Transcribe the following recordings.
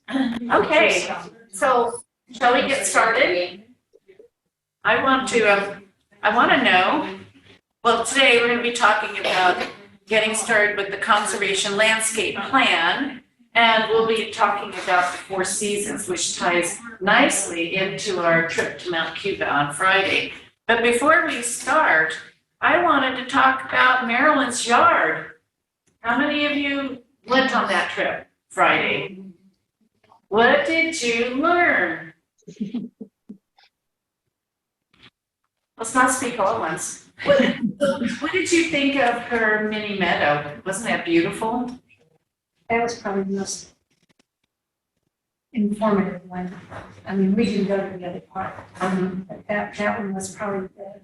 Okay, so shall we get started? I want to know, well, today we're going to be talking about getting started with the conservation landscape plan. And we'll be talking about the 4 seasons, which ties nicely into our trip to Mount Cuba on Friday. But before we start, I wanted to talk about Marilyn's yard. How many of you went on that trip Friday? What did you learn? Let's not speak all at once. What did you think of her mini meadow? Wasn't that beautiful? That was probably the most informative one. I mean, we can go to the other part, but that one was probably the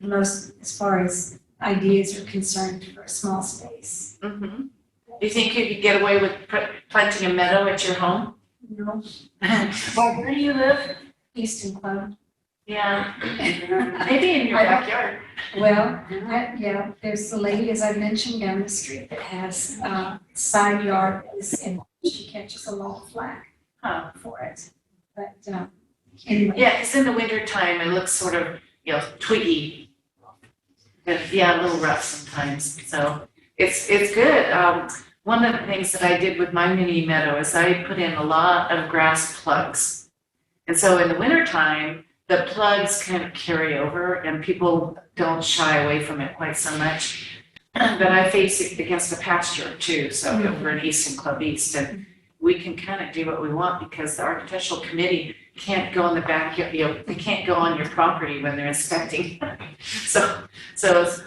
most, as far as ideas are concerned, for a small space. Mm-hmm. Do you think you could get away with planting a meadow at your home? No. Well, where do you live? Easton Club. Yeah. Maybe in your backyard. Well, yeah, there's the lady, as I mentioned, down the street that has side yard, and she catches a lot of flack for it. But anyway. Yeah, because in the winter time, it looks sort of, twiggy. But yeah, a little rough sometimes. So it's good. One of the things that I did with my mini meadow is I put in a lot of grass plugs. And so in the winter time, the plugs kind of carry over and people don't shy away from it quite so much. But I face it against a pasture too, so over in Easton Club East, and we can kind of do what we want because the architectural committee can't go in the backyard, they can't go on your property when they're inspecting. So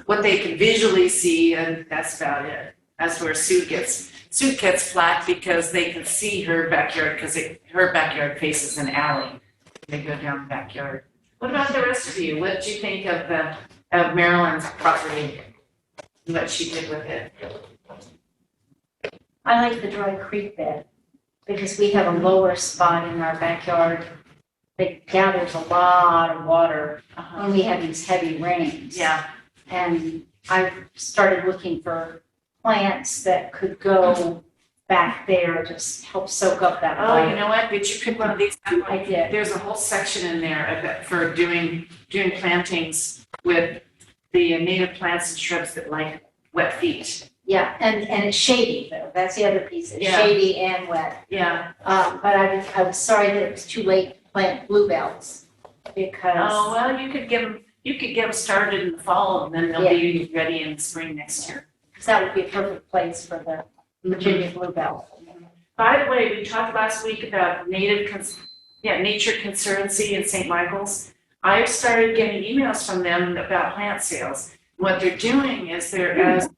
what they can visually see, and that's about it. That's where Sue gets flack because they can see her backyard because her backyard faces an alley. They go down the backyard. What about the rest of you? What did you think of Marilyn's property? What she did with it? I like the dry creek bed because we have a lower spot in our backyard that gathers a lot of water when we have these heavy rains. Yeah. And I started looking for plants that could go back there to help soak up that water. Oh, you know what? Did you pick one of these? I did. There's a whole section in there for doing plantings with the native plants and shrubs that like wet feet. Yeah, and it's shady though. That's the other piece. It's Yeah. shady and wet. Yeah. But I was sorry that it was too late to plant bluebells because. Oh, well, you could get them started in the fall and then they'll be ready in the spring next year. Because that would be a perfect place for the Virginia bluebell. By the way, we talked last week about Nature Conservancy in St. Michael's. I've started getting emails from them about plant sales. What they're doing is as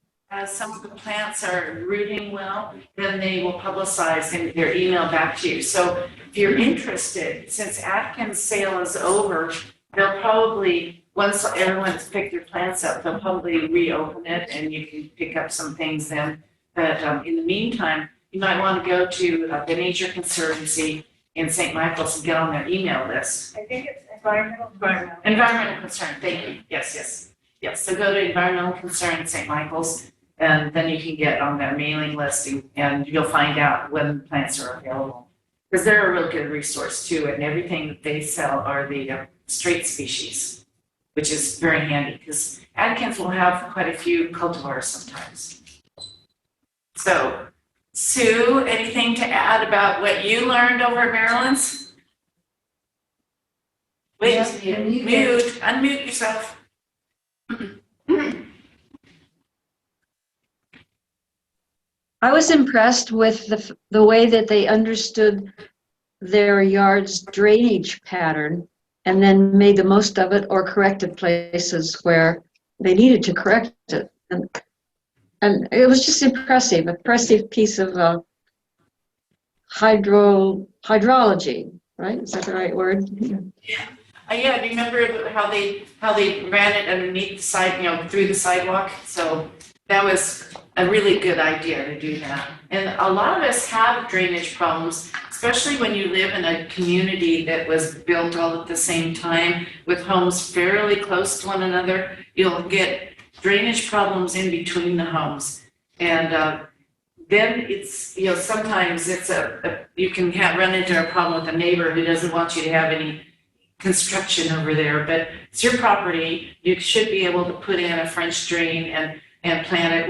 some of the plants are rooting well, then they will publicize their email back to you. So if you're interested, since Atkins sale is over, they'll probably, once everyone's picked their plants up, they'll probably reopen it and you can pick up some things then. But in the meantime, you might want to go to the Nature Conservancy in St. Michael's and get on their email list. I think it's environmental. Environmental concern, thank you. Yes. So go to Environmental Concern in St. Michael's, and then you can get on their mailing list and you'll find out when plants are available. Because they're a real good resource too, and everything that they sell are the straight species, which is very handy because Atkins will have quite a few cultivars sometimes. So, Sue, anything to add about what you learned over at Maryland's? Wait, unmute yourself. I was impressed with the way that they understood their yard's drainage pattern and then made the most of it or corrected places where they needed to correct it. And it was just impressive piece of hydrology, right? Is that the right word? Yeah, remember how they ran it underneath the side, through the sidewalk? So that was a really good idea to do that. And a lot of us have drainage problems, especially when you live in a community that was built all at the same time with homes fairly close to one another. You'll get drainage problems in between the homes. And then it's, you know, sometimes it's you can run into a problem with a neighbor who doesn't want you to have any construction over there, but it's your property. You should be able to put in a French drain and plant it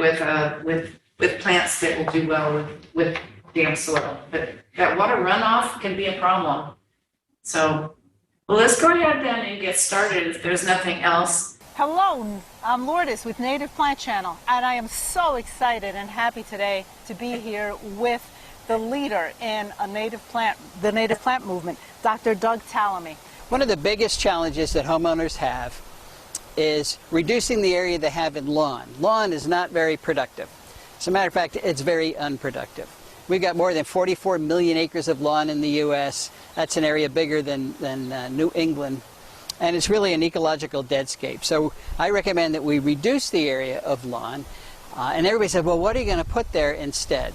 with plants that will do well with damp soil. But that water runoff can be a problem. So, well, let's go ahead then and get started if there's nothing else. Hello, I'm Lourdes with Native Plant Channel, and I am so excited and happy today to be here with the leader in the native plant movement, Dr. Doug Tallamy. One of the biggest challenges that homeowners have is reducing the area they have in lawn. Lawn is not very productive. As a matter of fact, it's very unproductive. We've got more than 44 million acres of lawn in the U.S. That's an area bigger than New England. And it's really an ecological deadscape. So I recommend that we reduce the area of lawn. And everybody said, well, what are you going to put there instead?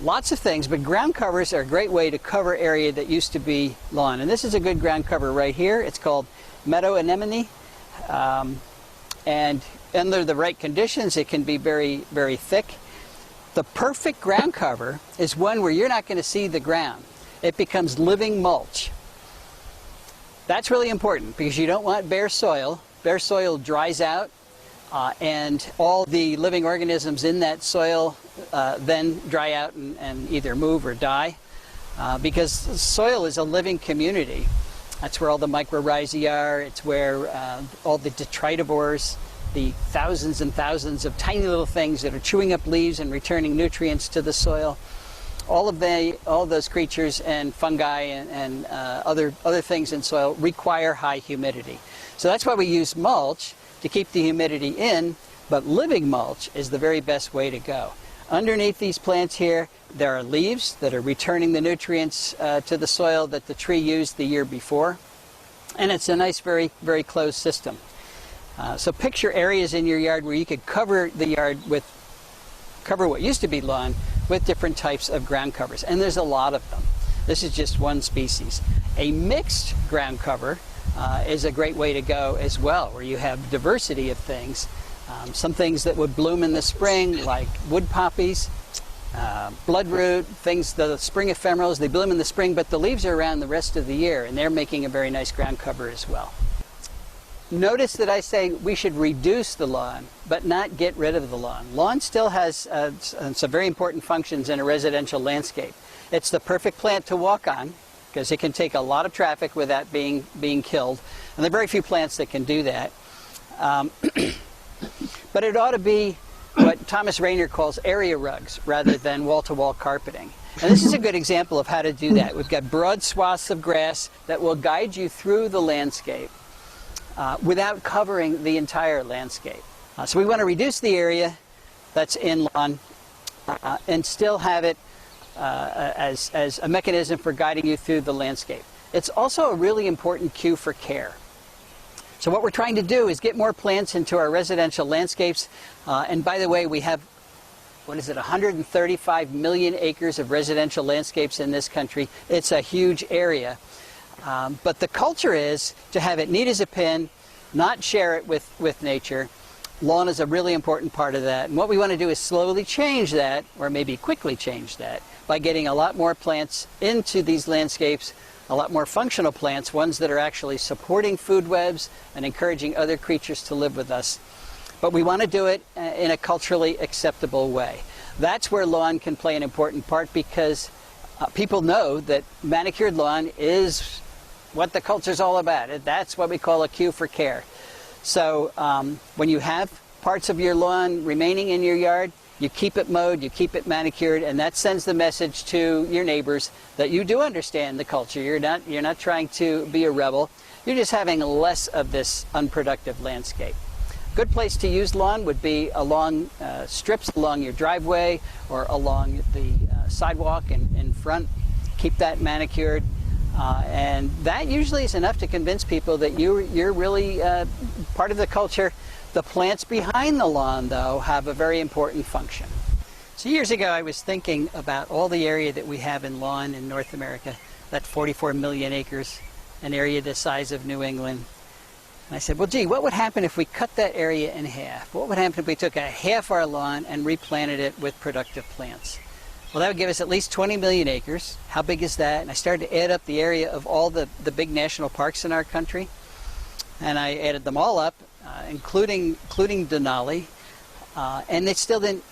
Lots of things, but ground covers are a great way to cover area that used to be lawn. And this is a good ground cover right here. It's called meadow anemone. And under the right conditions, it can be very, very thick. The perfect ground cover is one where you're not going to see the ground. It becomes living mulch. That's really important because you don't want bare soil. Bare soil dries out and all the living organisms in that soil then dry out and either move or die because soil is a living community. That's where all the mycorrhizae are. It's where all the detritivores, the thousands and thousands of tiny little things that are chewing up leaves and returning nutrients to the soil. All of those creatures and fungi and other things in soil require high humidity. So that's why we use mulch to keep the humidity in, but living mulch is the very best way to go. Underneath these plants here, there are leaves that are returning the nutrients to the soil that the tree used the year before. And it's a nice, very, very closed system. So picture areas in your yard where you could cover the yard with, cover what used to be lawn with different types of ground covers. And there's a lot of them. This is just one species. A mixed ground cover is a great way to go as well, where you have diversity of things. Some things that would bloom in the spring, like wood poppies, bloodroot, things, the spring ephemerals, they bloom in the spring, but the leaves are around the rest of the year, and they're making a very nice ground cover as well. Notice that I say we should reduce the lawn, but not get rid of the lawn. Lawn still has some very important functions in a residential landscape. It's the perfect plant to walk on, because it can take a lot of traffic without being killed. And there are very few plants that can do that. But it ought to be what Thomas Rainer calls area rugs rather than wall-to-wall carpeting. And this is a good example of how to do that. We've got broad swaths of grass that will guide you through the landscape without covering the entire landscape. So we want to reduce the area that's in lawn and still have it as a mechanism for guiding you through the landscape. It's also a really important cue for care. So what we're trying to do is get more plants into our residential landscapes. And by the way, we have, 135 million acres of residential landscapes in this country. It's a huge area. But the culture is to have it neat as a pin, not share it with nature. Lawn is a really important part of that. And what we want to do is slowly change that, or maybe quickly change that, by getting a lot more plants into these landscapes, a lot more functional plants, ones that are actually supporting food webs and encouraging other creatures to live with us. But we want to do it in a culturally acceptable way. That's where lawn can play an important part, because people know that manicured lawn is what the culture's all about. That's what we call a cue for care. So when you have parts of your lawn remaining in your yard, you keep it mowed, you keep it manicured, and that sends the message to your neighbors that you do understand the culture. You're not trying to be a rebel. You're just having less of this unproductive landscape. A good place to use lawn would be along strips along your driveway or along the sidewalk in front. Keep that manicured. And that usually is enough to convince people that you're really part of the culture. The plants behind the lawn, though, have a very important function. So years ago, I was thinking about all the area that we have in lawn in North America, that 44 million acres, an area the size of New England. And I said, well, gee, what would happen if we cut that area in half? What would happen if we took a half our lawn and replanted it with productive plants? Well, that would give us at least 20 million acres. How big is that? And I started to add up the area of all the big national parks in our country. And I added them all up, including Denali. And it still didn't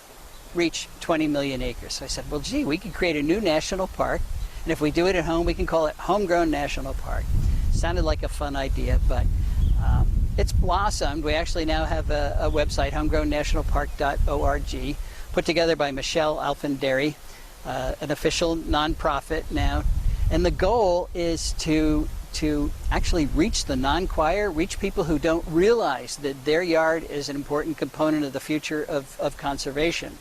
reach 20 million acres. So I said, well, gee, we could create a new national park. And if we do it at home, we can call it Homegrown National Park. Sounded like a fun idea, but it's blossomed. We actually now have a website, homegrownnationalpark.org, put together by Michelle Alfanderi, an official nonprofit now. And the goal is to actually reach the non-choir, reach people who don't realize that their yard is an important component of the future of conservation.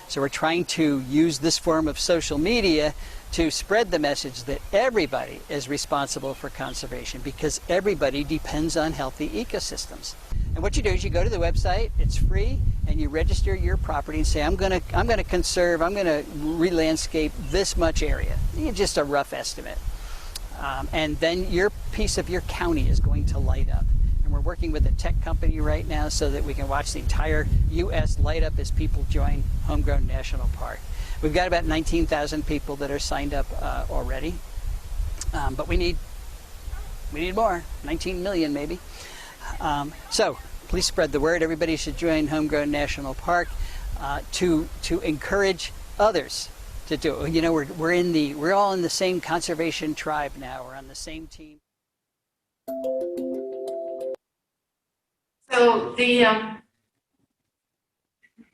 So we're trying to use this form of social media to spread the message that everybody is responsible for conservation, because everybody depends on healthy ecosystems. And what you do is you go to the website, it's free, and you register your property and say, I'm gonna conserve, I'm gonna re-landscape this much area. Just a rough estimate. And then your piece of your county is going to light up. And we're working with a tech company right now so that we can watch the entire U.S. light up as people join Homegrown National Park. We've got about 19,000 people that are signed up already, but we need more, 19 million maybe. So please spread the word. Everybody should join Homegrown National Park to encourage others to do it. You know, we're all in the same conservation tribe now. We're on the same team. So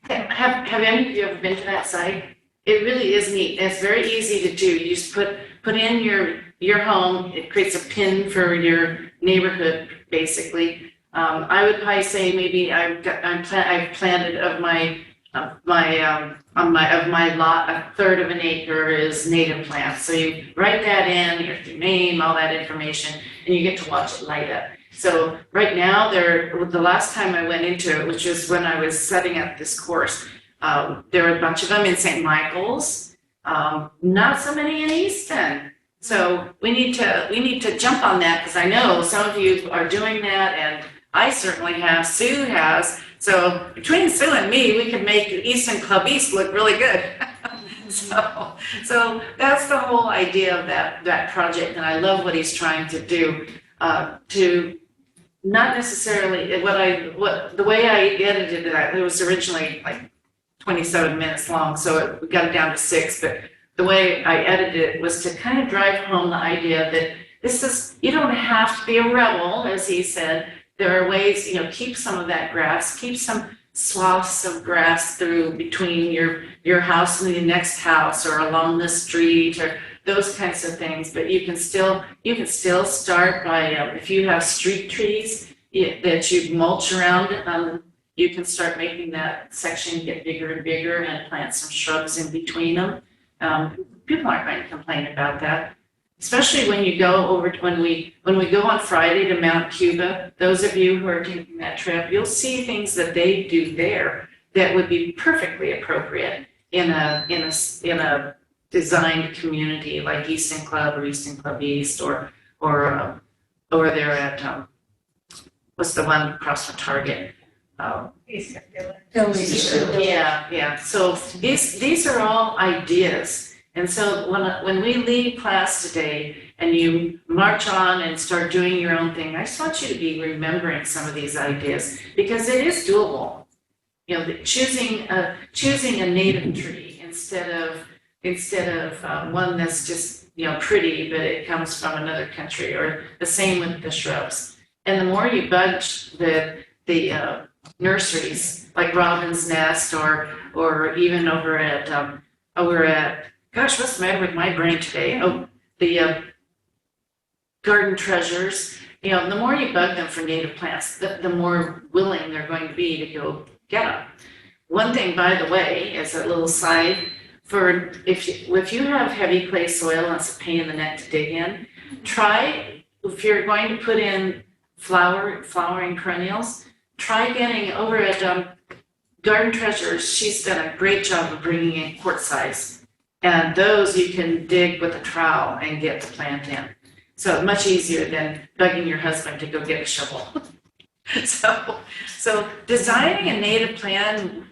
have any of you ever been to that site? It really is neat. It's very easy to do. You just put in your home. It creates a pin for your neighborhood, basically. I would probably say maybe I've planted of my lot, a third of an acre is native plants. So you write that in, your name, all that information, and you get to watch it light up. So right now, the last time I went into it, which was when I was setting up this course, there were a bunch of them in St. Michael's, not so many in Easton. So we need to jump on that, because I know some of you are doing that, and I certainly have. Sue has. So between Sue and me, we could make Easton Club East look really good. So that's the whole idea of that project, and I love what he's trying to do. To not necessarily the way I edited it was originally like 27 minutes long, so we got it down to 6. But the way I edited it was to kind of drive home the idea that you don't have to be a rebel, as he said. There are ways, keep some of that grass, keep some swaths of grass through between your house and the next house, or along the street, or those kinds of things. But you can still start by, if you have street trees that you mulch around, you can start making that section get bigger and bigger and plant some shrubs in between them. People aren't going to complain about that, especially when you go over to, when we go on Friday to Mount Cuba. Those of you who are taking that trip, you'll see things that they do there that would be perfectly appropriate in a designed community like Easton Club or Easton Club East, or they're at what's the one across from Target? Eastern Yeah. So these are all ideas. And so when we leave class today and you march on and start doing your own thing, I just want you to be remembering some of these ideas, because it is doable. Choosing a native tree instead of one that's just pretty, but it comes from another country, or the same with the shrubs. And the more you budge the nurseries like Robin's Nest, or even over at gosh, what's the matter with my brain today? The Garden Treasures. The more you bug them for native plants, the more willing they're going to be to go get them. One thing, by the way, as a little side, if you have heavy clay soil and it's a pain in the neck to dig in, try, if you're going to put in flowering perennials, try getting over at Garden Treasures. She's done a great job of bringing in quart size, and those you can dig with a trowel and get the plant in. So much easier than bugging your husband to go get a shovel. So designing a native plant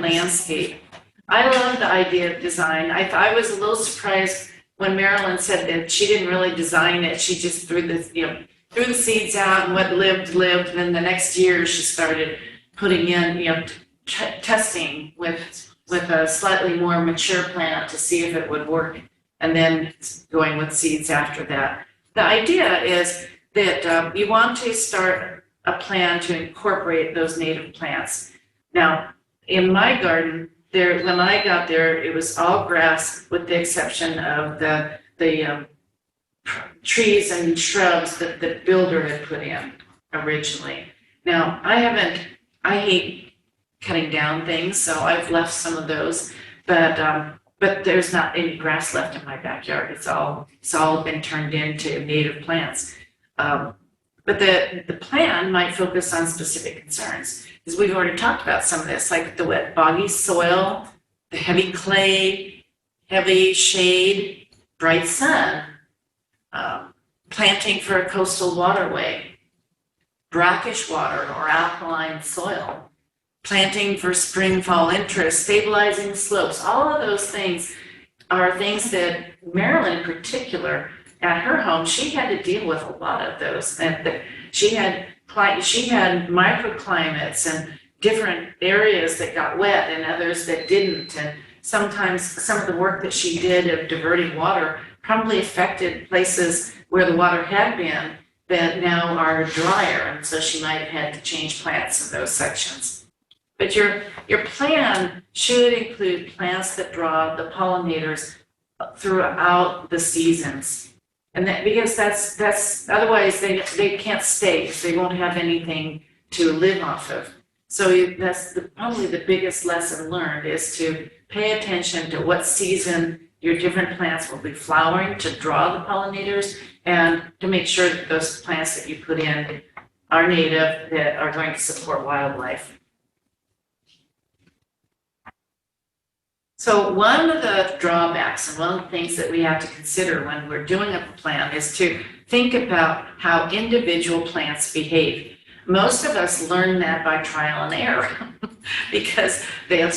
landscape. I love the idea of design. I was a little surprised when Marilyn said that she didn't really design it. She just threw the seeds out, and what lived. And then the next year she started putting in, testing with a slightly more mature plant to see if it would work, and then going with seeds after that. The idea is that you want to start a plan to incorporate those native plants. Now, in my garden, when I got there, it was all grass with the exception of the trees and shrubs that the builder had put in originally. Now, I hate cutting down things, so I've left some of those, but there's not any grass left in my backyard. It's all been turned into native plants. But the plan might focus on specific concerns, because we've already talked about some of this, like the wet, boggy soil, the heavy clay, heavy shade, bright sun, planting for a coastal waterway, brackish water or alkaline soil, planting for spring, fall interest, stabilizing slopes. All of those things are things that Marilyn in particular, at her home, she had to deal with a lot of those. And she had microclimates and different areas that got wet and others that didn't. And sometimes some of the work that she did of diverting water probably affected places where the water had been that now are drier. And so she might have had to change plants in those sections. But your plan should include plants that draw the pollinators throughout the seasons. And that, because that's otherwise they can't stay, because they won't have anything to live off of. So that's probably the biggest lesson learned, is to pay attention to what season your different plants will be flowering to draw the pollinators, and to make sure that those plants that you put in are native, that are going to support wildlife. So one of the drawbacks and one of the things that we have to consider when we're doing a plan is to think about how individual plants behave. Most of us learn that by trial and error because I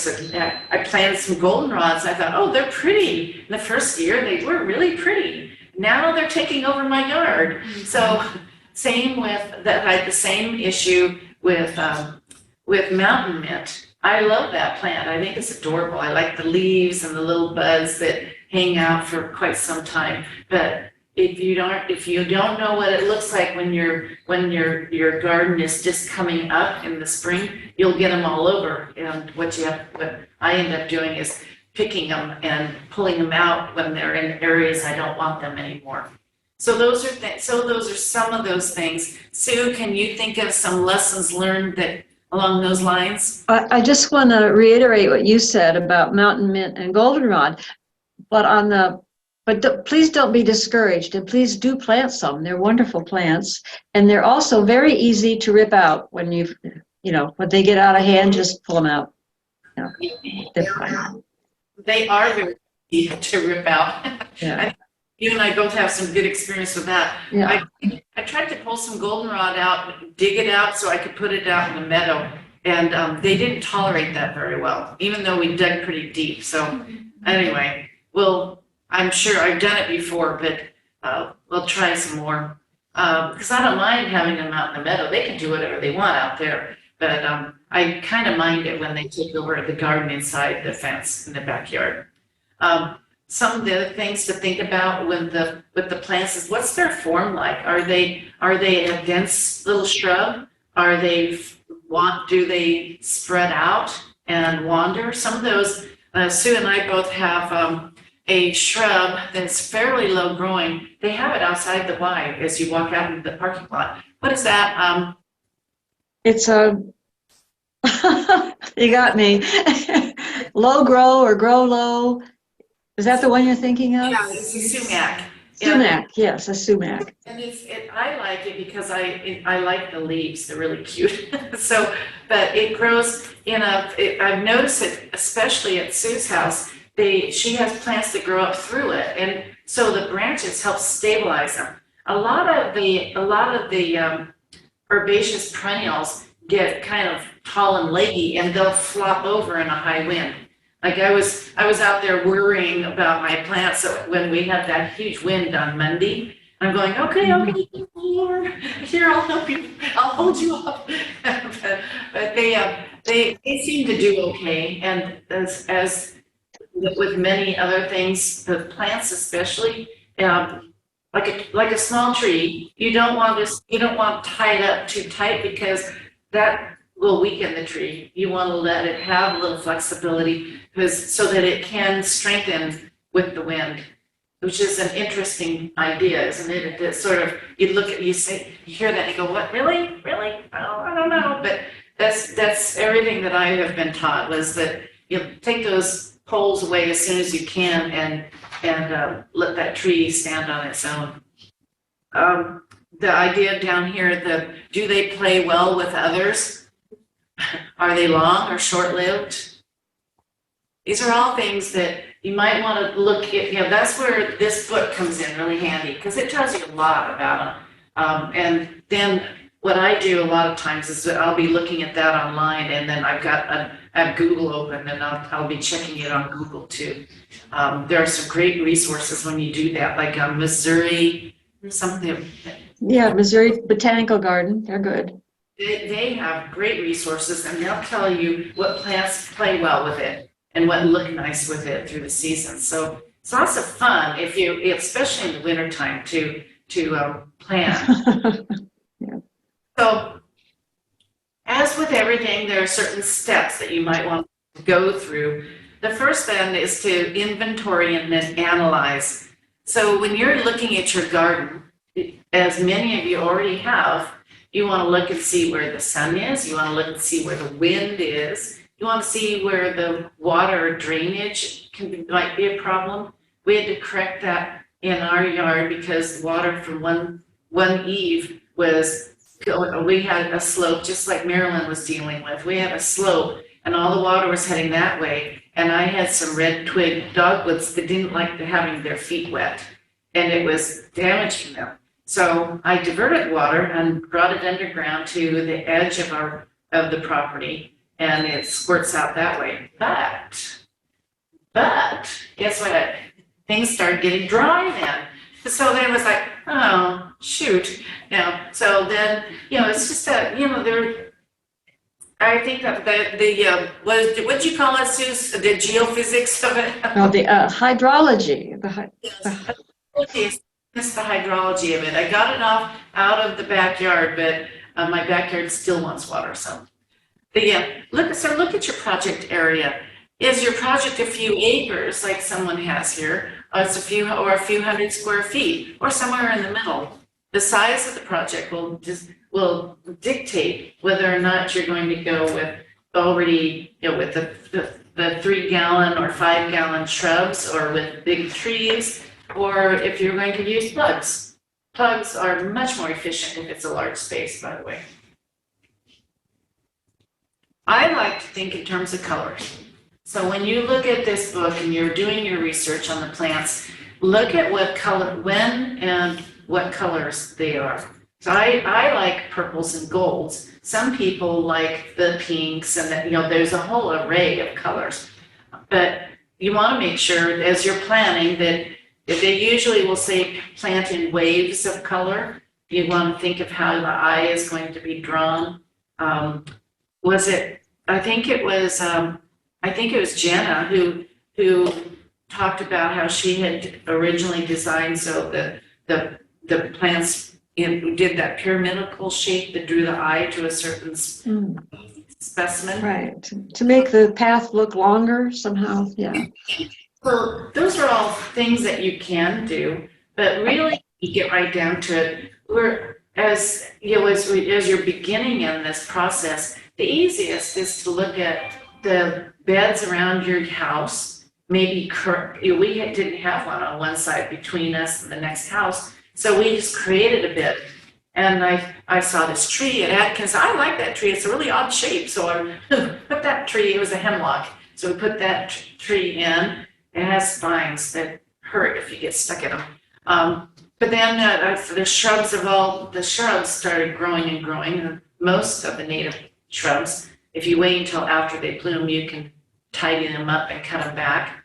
planted some goldenrods. I thought, oh, they're pretty. In the first year, they were really pretty. Now they're taking over my yard. So same with that. I had the same issue with mountain mint. I love that plant. I think it's adorable. I like the leaves and the little buds that hang out for quite some time. But if you don't know what it looks like when your garden is just coming up in the spring, you'll get them all over. And what I end up doing is picking them and pulling them out when they're in areas I don't want them anymore. So those are some of those things. Sue, can you think of some lessons learned that along those lines? I just want to reiterate what you said about mountain mint and goldenrod, but please don't be discouraged, and please do plant some. They're wonderful plants, and they're also very easy to rip out when when they get out of hand. Just pull them out. They're fine. They are very easy to rip out. Yeah. You and I both have some good experience with that. Yeah. I tried to pull some goldenrod out, dig it out so I could put it out in the meadow, and they didn't tolerate that very well, even though we dug pretty deep. So anyway, I'm sure I've done it before, but we'll try some more. Because I don't mind having them out in the meadow. They can do whatever they want out there. But I kind of mind it when they take over the garden inside the fence in the backyard. Some of the other things to think about with the plants is, what's their form like? Are they a dense little shrub? Do they spread out and wander? Some of those, Sue and I both have a shrub that's fairly low growing. They have it outside the Y as you walk out into the parking lot. What is that? It's you got me. Low grow or grow low. Is that the one you're thinking of? Yeah, it's a sumac. Sumac, yes, a sumac. And I like it because I like the leaves. They're really cute. But it grows I've noticed it, especially at Sue's house. She has plants that grow up through it, and so the branches help stabilize them. A lot of the herbaceous perennials get kind of tall and leggy and they'll flop over in a high wind. Like I was out there worrying about my plants when we had that huge wind on Monday. I'm going, okay, here, I'll help you, I'll hold you up. but they seem to do okay. And as with many other things, the plants especially, like a small tree, you don't want tied up too tight because that will weaken the tree. You want to let it have a little flexibility so that it can strengthen with the wind, which is an interesting idea, isn't it? It's sort of, you hear that and you go, what, really? Really? Oh, I don't know. But that's everything that I have been taught, was that you take those poles away as soon as you can and let that tree stand on its own. The idea down here, do they play well with others? Are they long or short-lived? These are all things that you might want to look at. That's where this book comes in really handy, because it tells you a lot about them. And then what I do a lot of times is that I'll be looking at that online, and then I've got Google open, and I'll be checking it on Google too. There are some great resources when you do that, like Missouri, something. Yeah, Missouri Botanical Garden, they're good. They have great resources, and they'll tell you what plants play well with it and what look nice with it through the season. So it's lots of fun especially in the wintertime to plant. Yeah. So as with everything, there are certain steps that you might want to go through. The first then is to inventory and then analyze. So when you're looking at your garden, as many of you already have, you want to look and see where the sun is. You want to look and see where the wind is. You want to see where the water drainage might be a problem. We had to correct that in our yard because water from one eave we had a slope just like Marilyn was dealing with. We had a slope and all the water was heading that way. And I had some red twig dogwoods that didn't like having their feet wet, and it was damaging them. So I diverted water and brought it underground to the edge of the property, and it squirts out that way. But guess what? Things started getting dry then. So then it was like, oh, shoot. So then, it's just that, I think that what'd you call it, Suze? The geophysics of it? No, the hydrology. It's the hydrology of it. I got it out of the backyard, but my backyard still wants water. So, look at your project area. Is your project a few acres, like someone has here? Or it's a few hundred square feet, or somewhere in the middle? The size of the project will dictate whether or not you're going to go with with the 3 gallon or 5 gallon shrubs, or with big trees, or if you're going to use plugs. Plugs are much more efficient if it's a large space, by the way. I like to think in terms of colors. So when you look at this book and you're doing your research on the plants, look at what color, when and what colors they are. So I like purples and golds. Some people like the pinks, and there's a whole array of colors. But you want to make sure as you're planning that if they usually will say plant in waves of color, you want to think of how the eye is going to be drawn. I think it was Jenna who talked about how she had originally designed so that the plants did that pyramidal shape that drew the eye to a certain specimen. Right, to make the path look longer somehow, yeah. So those are all things that you can do, but really you get right down to it. As you're beginning in this process, the easiest is to look at the beds around your house. Maybe we didn't have one side between us and the next house, so we just created a bed. And I saw this tree at Atkins. I like that tree. It's a really odd shape, so I put that tree. It was a hemlock, so we put that tree in. It has spines that hurt if you get stuck in them. But then the shrubs started growing and growing. Most of the native shrubs, if you wait until after they bloom, you can tidy them up and cut them back.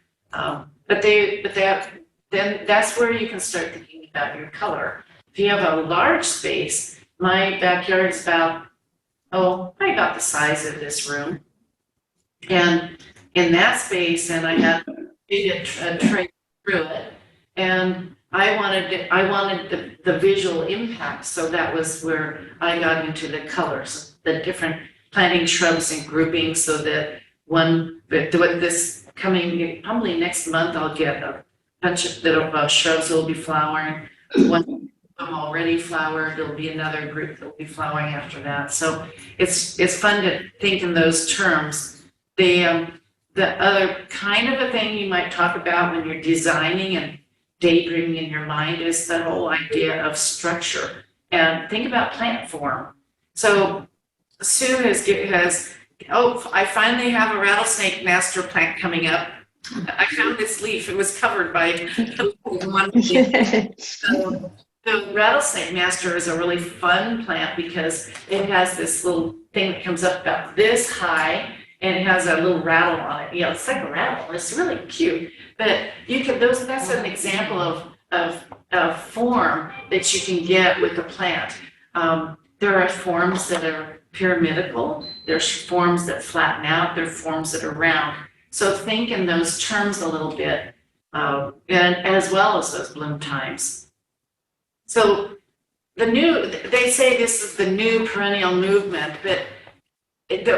Then that's where you can start thinking about your color. If you have a large space, my backyard is probably about the size of this room. And in that space, and I had a tray through it, and I wanted the visual impact, so that was where I got into the colors, the different planting shrubs and groupings, so that probably next month, I'll get a bunch of little shrubs that will be flowering. Once I'm already flowered, there'll be another group that will be flowering after that. So it's fun to think in those terms. The other kind of a thing you might talk about when you're designing and daydreaming in your mind is the whole idea of structure. And think about plant form. So Sue I finally have a rattlesnake master plant coming up. I found this leaf. It was covered by one leaf. So the rattlesnake master is a really fun plant because it has this little thing that comes up about this high, and it has a little rattle on it. It's like a rattle. It's really cute. But that's an example of form that you can get with a plant. There are forms that are pyramidal. There's forms that flatten out. There are forms that are round. So think in those terms a little bit, and as well as those bloom times. So they say this is the new perennial movement, but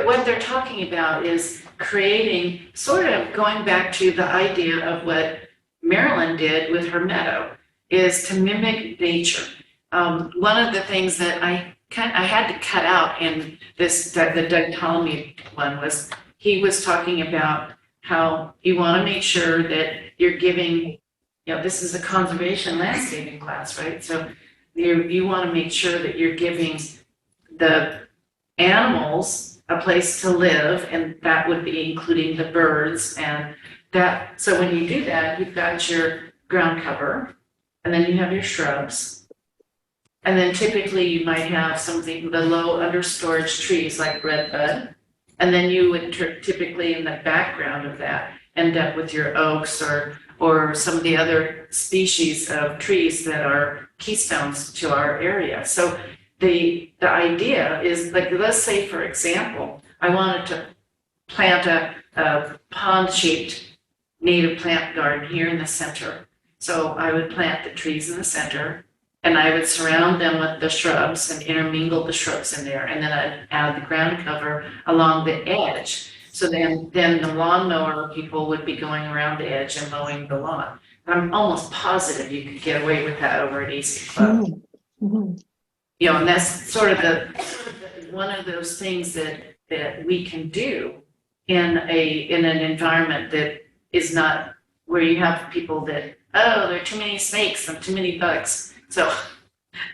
what they're talking about is creating, sort of going back to the idea of what Marilyn did with her meadow, is to mimic nature. One of the things that I had to cut out in the Doug Ptolemy one was he was talking about how you want to make sure that you're giving, this is a conservation landscaping class, right? So you want to make sure that you're giving the animals a place to live, and that would be including the birds and that. So when you do that, you've got your ground cover, and then you have your shrubs. And then typically you might have the low understorage trees like redbud. And then you would typically in the background of that end up with your oaks or some of the other species of trees that are keystones to our area. So the idea is, like, let's say, for example, I wanted to plant a pond-shaped native plant garden here in the center. So I would plant the trees in the center, and I would surround them with the shrubs and intermingle the shrubs in there. And then I'd add the ground cover along the edge. So then the lawnmower people would be going around the edge and mowing the lawn. I'm almost positive you could get away with that over at Easy Club. Mm-hmm. And that's sort of one of those things that we can do in an environment that is not where you have people that, there are too many snakes and too many bugs. So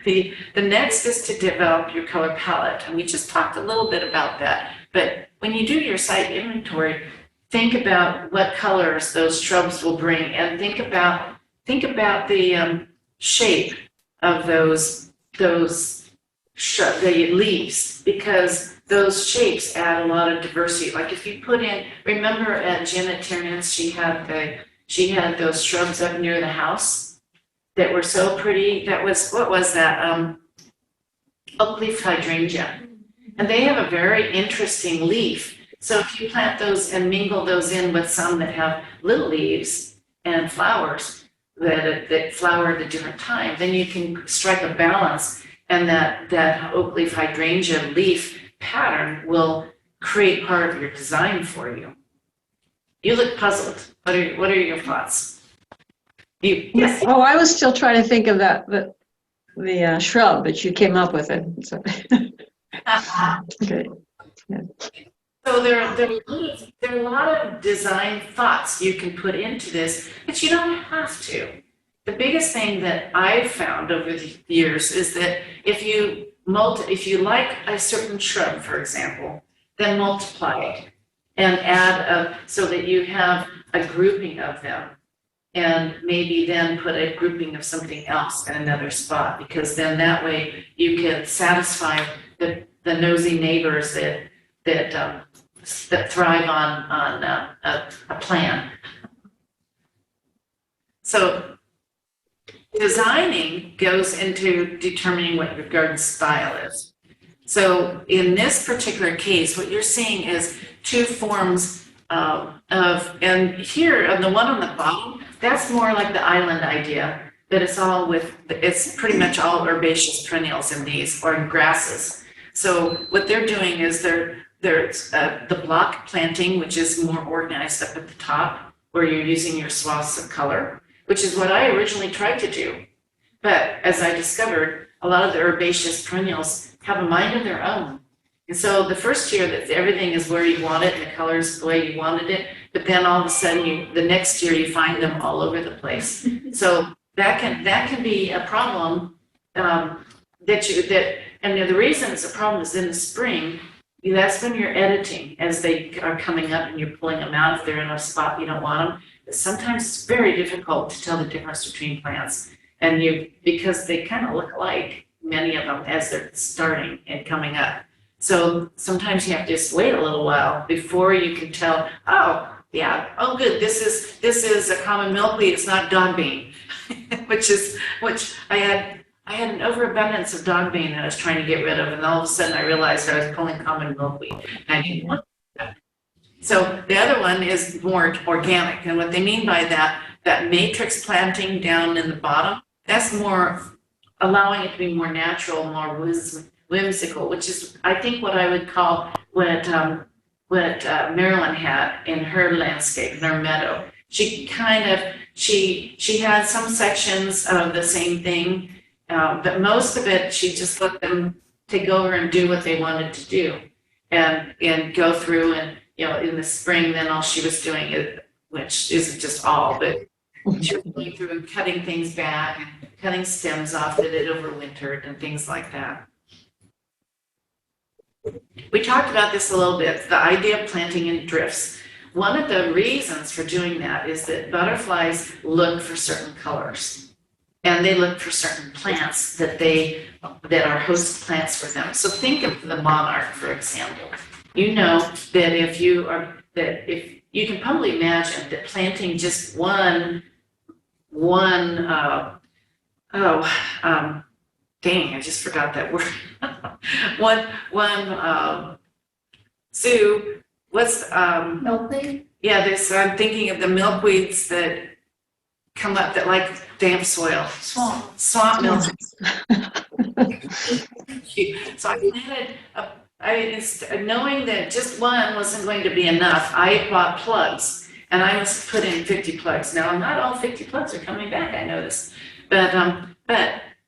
the next is to develop your color palette. And we just talked a little bit about that. But when you do your site inventory, think about what colors those shrubs will bring, and think about the shape of the leaves, because those shapes add a lot of diversity. Like if you put in, remember at Janet Tiernan's, she had those shrubs up near the house that were so pretty. What was that? Oak leaf hydrangea. And they have a very interesting leaf. So if you plant those and mingle those in with some that have little leaves and flowers that flower at a different time, then you can strike a balance, and that oak leaf hydrangea leaf pattern will create part of your design for you. You look puzzled. What are your thoughts? Yes. Oh, I was still trying to think of the shrub, but you came up with it. So. Okay. Yeah. So there are a lot of design thoughts you can put into this, but you don't have to. The biggest thing that I've found over the years is that if you like a certain shrub, for example, then multiply it and add so that you have a grouping of them. and maybe then put a grouping of something else in another spot, because then that way you can satisfy the nosy neighbors that thrive on a plan. So designing goes into determining what your garden style is. So in this particular case, what you're seeing is two forms and here on the one on the bottom, that's more like the island idea, that it's pretty much all herbaceous perennials in these, or in grasses. So what they're doing is there's the block planting, which is more organized up at the top, where you're using your swaths of color, which is what I originally tried to do. But as I discovered, a lot of the herbaceous perennials have a mind of their own. And so the first year that everything is where you want it and the colors the way you wanted it, but then all of a sudden the next year you find them all over the place. So that can be a problem and the reason it's a problem is in the spring, that's when you're editing as they are coming up and you're pulling them out if they're in a spot you don't want them. But sometimes it's very difficult to tell the difference between plants because they kind of look alike, many of them, as they're starting and coming up. So sometimes you have to just wait a little while before you can tell, oh good, this is a common milkweed, it's not dog bean, which I had an overabundance of dog bean that I was trying to get rid of, and all of a sudden I realized I was pulling common milkweed, and I didn't want that. So the other one is more organic, and what they mean by that matrix planting down in the bottom, that's more allowing it to be more natural, more whimsical, which is, I think, what I would call what Marilyn had in her landscape, in her meadow. She had some sections of the same thing, but most of it, she just let them take over and do what they wanted to do, and go through and, in the spring, then all she was doing it, which isn't just all, but she was going through and cutting things back and cutting stems off that had overwintered and things like that. We talked about this a little bit, the idea of planting in drifts. One of the reasons for doing that is that butterflies look for certain colors, and they look for certain plants that are host plants for them. So think of the monarch, for example. You know that if you can probably imagine that planting just dang, I just forgot that word. Sue, what's Milkweed? Yeah, I'm thinking of the milkweeds that come up that like damp soil. Swamp milkweed. So I planted knowing that just one wasn't going to be enough, I bought plugs, and I must put in 50 plugs. Now, not all 50 plugs are coming back, I noticed, but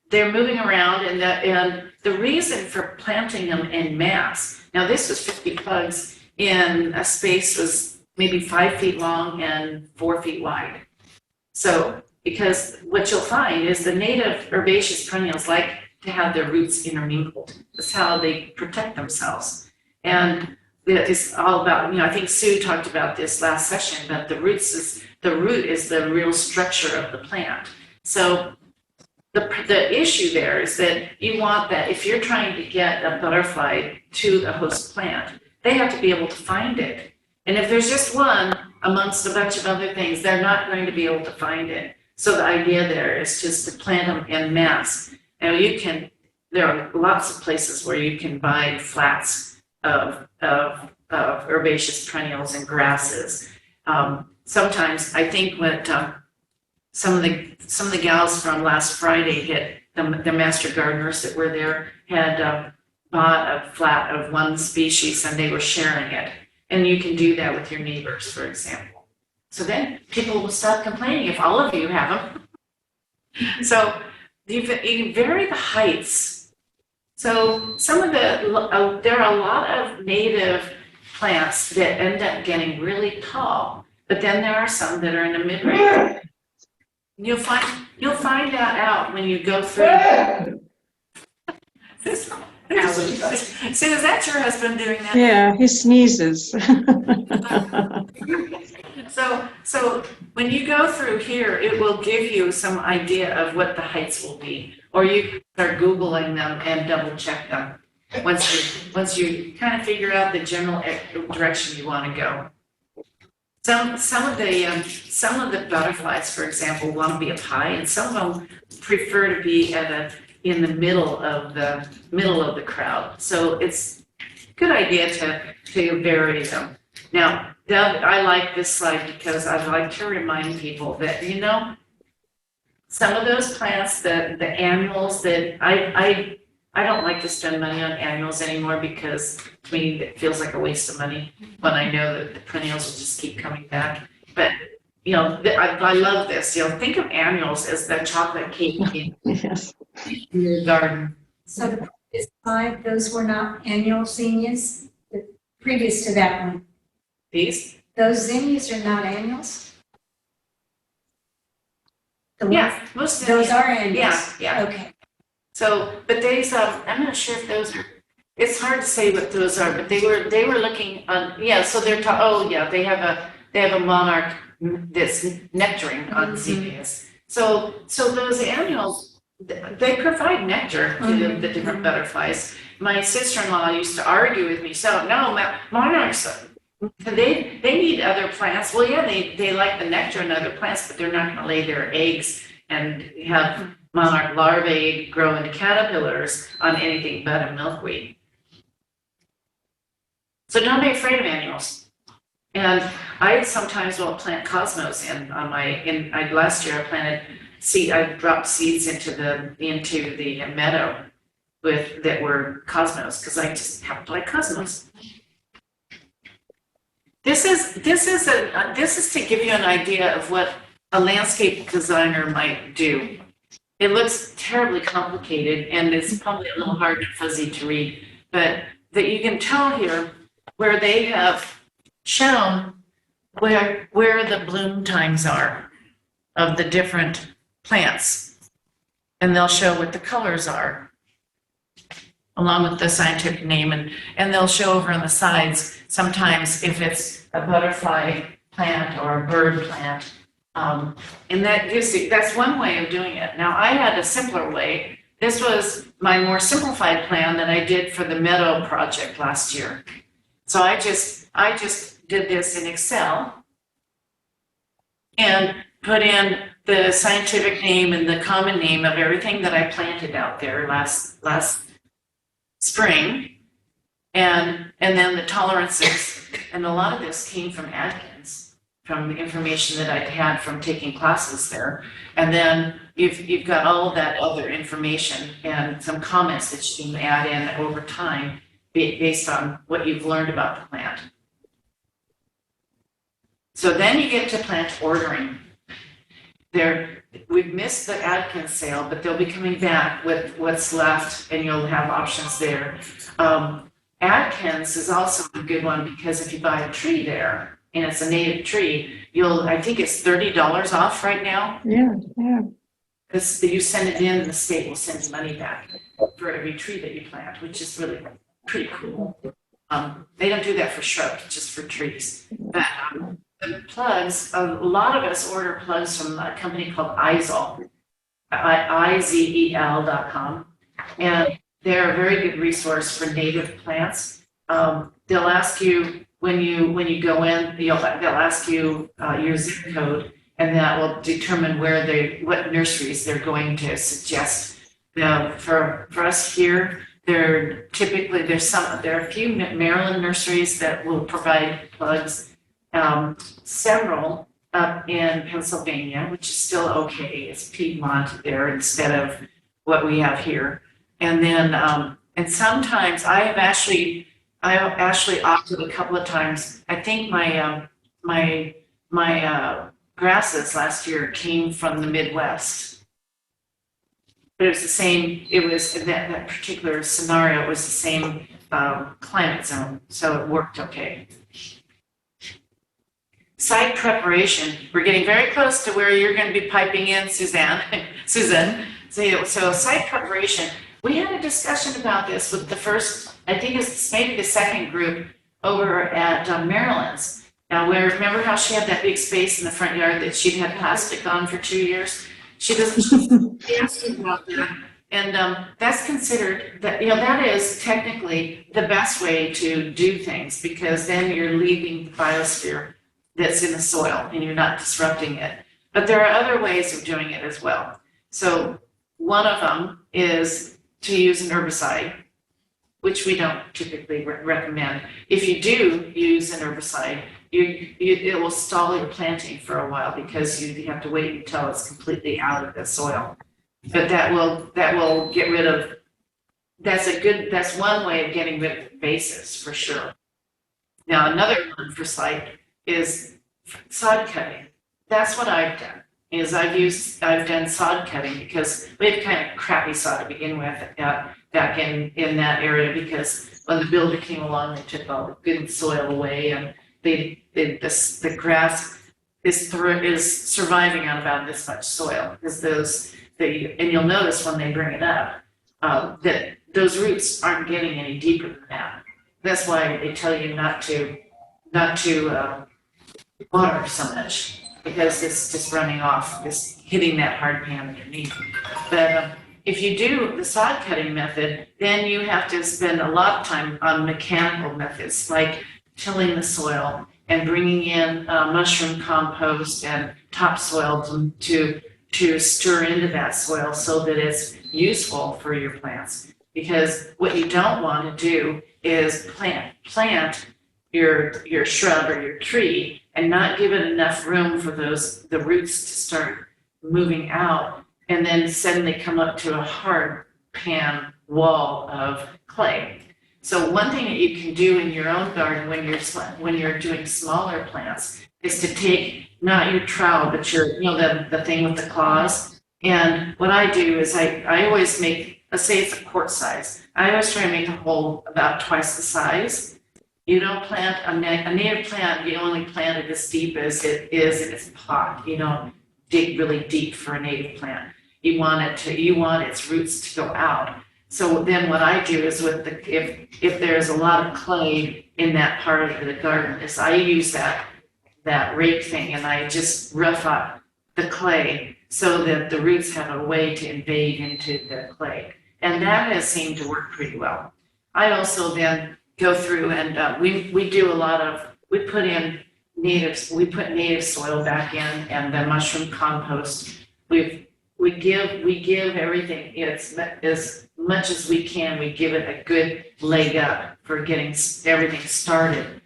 they're moving around, and the reason for planting them en masse. Now, this was 50 plugs in a space was maybe 5 feet long and 4 feet wide. So, because what you'll find is the native herbaceous perennials like to have their roots intermingled. That's how they protect themselves. And it's all about, I think Sue talked about this last session, but the root is the real structure of the plant. So the issue there is that you want that if you're trying to get a butterfly to the host plant, they have to be able to find it. And if there's just one amongst a bunch of other things, they're not going to be able to find it. So the idea there is just to plant them en masse. Now there are lots of places where you can buy flats of herbaceous perennials and grasses. Sometimes I think what some of the gals from last Friday hit the master gardeners that were there had bought a flat of one species and they were sharing it. And you can do that with your neighbors, for example. So then people will stop complaining if all of you have them. So you can vary the heights. So there are a lot of native plants that end up getting really tall, but then there are some that are in the mid-range. You'll find that out when you go through. Sue, is that your husband doing that? Yeah, he sneezes. So when you go through here, it will give you some idea of what the heights will be, or you can start Googling them and double check them. Once you kind of figure out the general direction you want to go. Some of the butterflies, for example, want to be up high, and some of them prefer to be in the middle of the crowd. So it's a good idea to vary them. Now, I like this slide because I like to remind people that, some of those plants, the annuals that I don't like to spend money on annuals anymore because to me it feels like a waste of money when I know that the perennials will just keep coming back. But I love this. Think of annuals as the chocolate cake Yes. in your garden. So the previous slide, those were not annual zinnias, the previous to that one. These? Those zinnias are not annuals? The ones- Yeah, most of Those them. are annuals? Yeah. Okay. So, but these, I'm not sure if those are. It's hard to say what those are, but they were looking on. Yeah, so they're. They have a monarch that's nectaring on zinnias. So those annuals, they provide nectar to the different butterflies. My sister-in-law used to argue with me. So no, monarchs. They need other plants. Well, yeah, they like the nectar in other plants, but they're not going to lay their eggs and have monarch larvae grow into caterpillars on anything but a milkweed. So don't be afraid of annuals. And I sometimes will plant cosmos last year I planted I dropped seeds into the meadow that were cosmos because I just happen to like cosmos. This is to give you an idea of what a landscape designer might do. It looks terribly complicated and it's probably a little hard and fuzzy to read, but that you can tell here where they have shown where the bloom times are of the different plants. And they'll show what the colors are along with the scientific name, and they'll show over on the sides sometimes if it's a butterfly plant or a bird plant. And that's one way of doing it. Now I had a simpler way. This was my more simplified plan that I did for the meadow project last year. So I just did this in Excel and put in the scientific name and the common name of everything that I planted out there last spring, and then the tolerances, and a lot of this came from Atkins, from the information that I'd had from taking classes there, and then you've got all of that other information and some comments that you can add in over time based on what you've learned about the plant. So then you get to plant ordering. We've missed the Atkins sale, but they'll be coming back with what's left, and you'll have options there. Atkins is also a good one because if you buy a tree there, and it's a native tree, I think it's $30 off right now. Yeah. Because you send it in, and the state will send you money back for every tree that you plant, which is really pretty cool. They don't do that for shrubs, just for trees. But the plugs, a lot of us order plugs from a company called Izel, IZEL.com, and they're a very good resource for native plants. They'll ask you when you go in, they'll ask you your zip code, and that will determine what nurseries they're going to suggest. Now, for us here, there are a few Maryland nurseries that will provide plugs. Several up in Pennsylvania, which is still okay. It's Piedmont there instead of what we have here. And then, and sometimes I have actually opted a couple of times. I think my grasses last year came from the Midwest. But it was the same, it was in that particular scenario, it was the same climate zone, so it worked okay. Site preparation. We're getting very close to where you're going to be piping in, Susan. So site preparation. We had a discussion about this with the first, I think it's maybe the second group over at Maryland's. Now, remember how she had that big space in the front yard that she'd had plastic on for 2 years? She doesn't, she asked me about that. And that's considered, that is technically the best way to do things, because then you're leaving the biosphere that's in the soil and you're not disrupting it. But there are other ways of doing it as well. So one of them is to use an herbicide, which we don't typically recommend. If you do use an herbicide, it will stall your planting for a while because you have to wait until it's completely out of the soil. But that will get rid of, that's one way of getting rid of invasives for sure. Now, another one for site is sod cutting. That's what I've done, is I've done sod cutting because we had kind of crappy sod to begin with back in that area, because when the builder came along, they took all the good soil away, and the grass is surviving on about this much soil, because and you'll notice when they bring it up, that those roots aren't getting any deeper than that. That's why they tell you not to water so much, because it's just running off, just hitting that hard pan underneath. But if you do the sod cutting method, then you have to spend a lot of time on mechanical methods, like tilling the soil and bringing in mushroom compost and topsoil to stir into that soil so that it's useful for your plants. Because what you don't want to do is plant your shrub or your tree and not give it enough room for the roots to start moving out, and then suddenly come up to a hard pan wall of clay. So one thing that you can do in your own garden when you're doing smaller plants is to take not your trowel, but the thing with the claws. And what I do is I always make, let's say it's a quart size, I always try to make a hole about twice the size. You don't plant a native plant, you only plant it as deep as it is in its pot. You don't dig really deep for a native plant. You want its roots to go out. So then what I do is if there's a lot of clay in that part of the garden, is I use that rake thing and I just rough up the clay so that the roots have a way to invade into the clay. And that has seemed to work pretty well. I also then go through and we do a lot of, we put native soil back in, and the mushroom compost. We give everything, it's as much as we can, we give it a good leg up for getting everything started.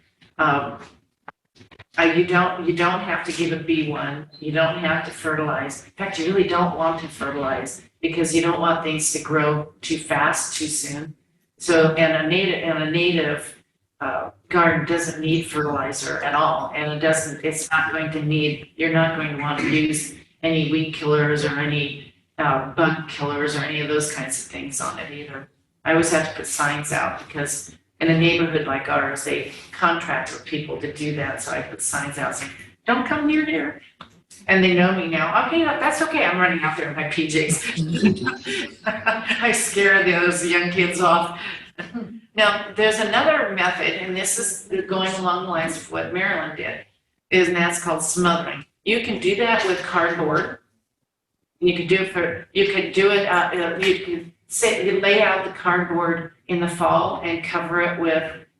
You don't have to give a B1, you don't have to fertilize. In fact, you really don't want to fertilize, because you don't want things to grow too fast, too soon. So, and a native garden doesn't need fertilizer at all, and you're not going to want to use any weed killers or any bug killers or any of those kinds of things on it either. I always have to put signs out, because in a neighborhood like ours, they contract with people to do that, so I put signs out saying, don't come near here. And they know me now. Okay, that's okay. I'm running out there in my PJs. I scare those young kids off. Now, there's another method, and this is going along the lines of what Marilyn did, and that's called smothering. You can do that with cardboard. You could you could lay out the cardboard in the fall and cover it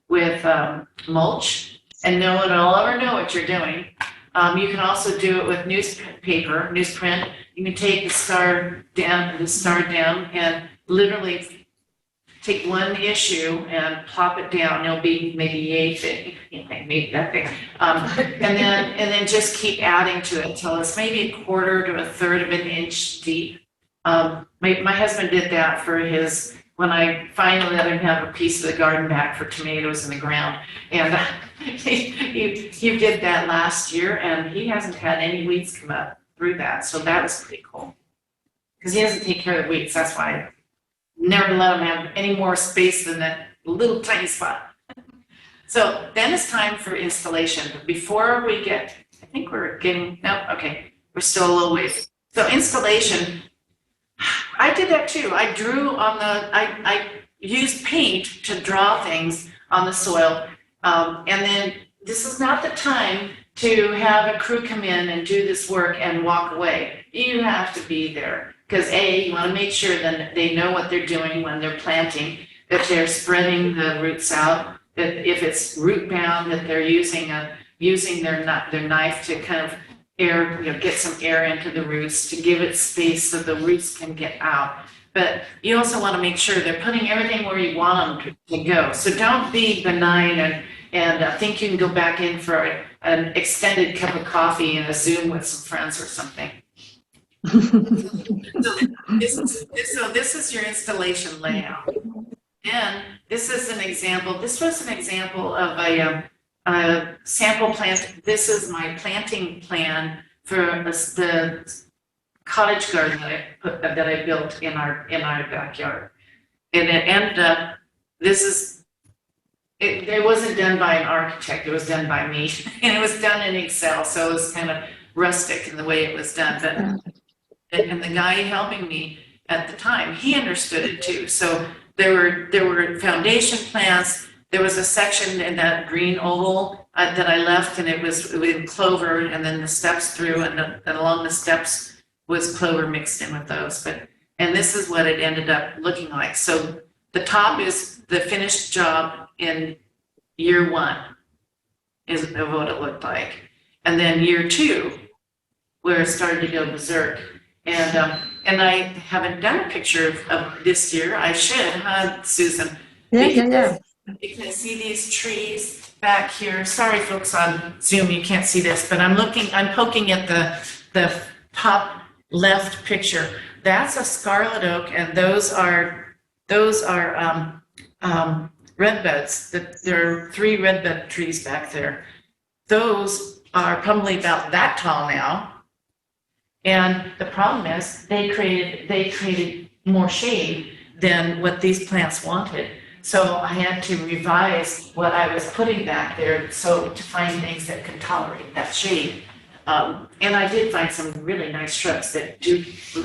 with mulch, and no one will ever know what you're doing. You can also do it with newsprint. You can take the star down and literally take one issue and plop it down. It'll be maybe maybe that big, and then just keep adding to it until it's maybe a quarter to a third of an inch deep. My husband did that for his, when I finally let him have a piece of the garden back for tomatoes in the ground, and he did that last year, and he hasn't had any weeds come up through that, so that was pretty cool. Because he doesn't take care of the weeds, that's why I never let him have any more space than that little tiny spot. So then it's time for installation. But before we get, I think we're still a little ways. So installation, I did that too. I drew I used paint to draw things on the soil. And then this is not the time to have a crew come in and do this work and walk away. You have to be there. Because A, you want to make sure that they know what they're doing when they're planting, that they're spreading the roots out, that if it's root bound, that they're using their knife to kind of get some air into the roots, to give it space so the roots can get out. But you also want to make sure they're putting everything where you want them to go. So don't be benign and think you can go back in for an extended cup of coffee and a Zoom with some friends or something. So this is your installation layout. And this is an example. This was an example of a sample plant. This is my planting plan for the cottage garden that I built in our backyard. And it ended up, it wasn't done by an architect, it was done by me. And it was done in Excel, so it was kind of rustic in the way it was done. And the guy helping me at the time, he understood it too. So there were foundation plants. There was a section in that green oval that I left, and it was with clover, and then the steps through, and along the steps was clover mixed in with those. And this is what it ended up looking like. So the top is the finished job in year 1 is what it looked like. And then year 2, where it started to go berserk. And I haven't done a picture of this year. I should, huh, Susan? Yeah. Because see these trees back here. Sorry, folks on Zoom, you can't see this, but I'm poking at the top left picture. That's a scarlet oak, and those are redbuds. There are 3 redbud trees back there. Those are probably about that tall now. And the problem is they created more shade than what these plants wanted. So I had to revise what I was putting back there to find things that could tolerate that shade. And I did find some really nice shrubs that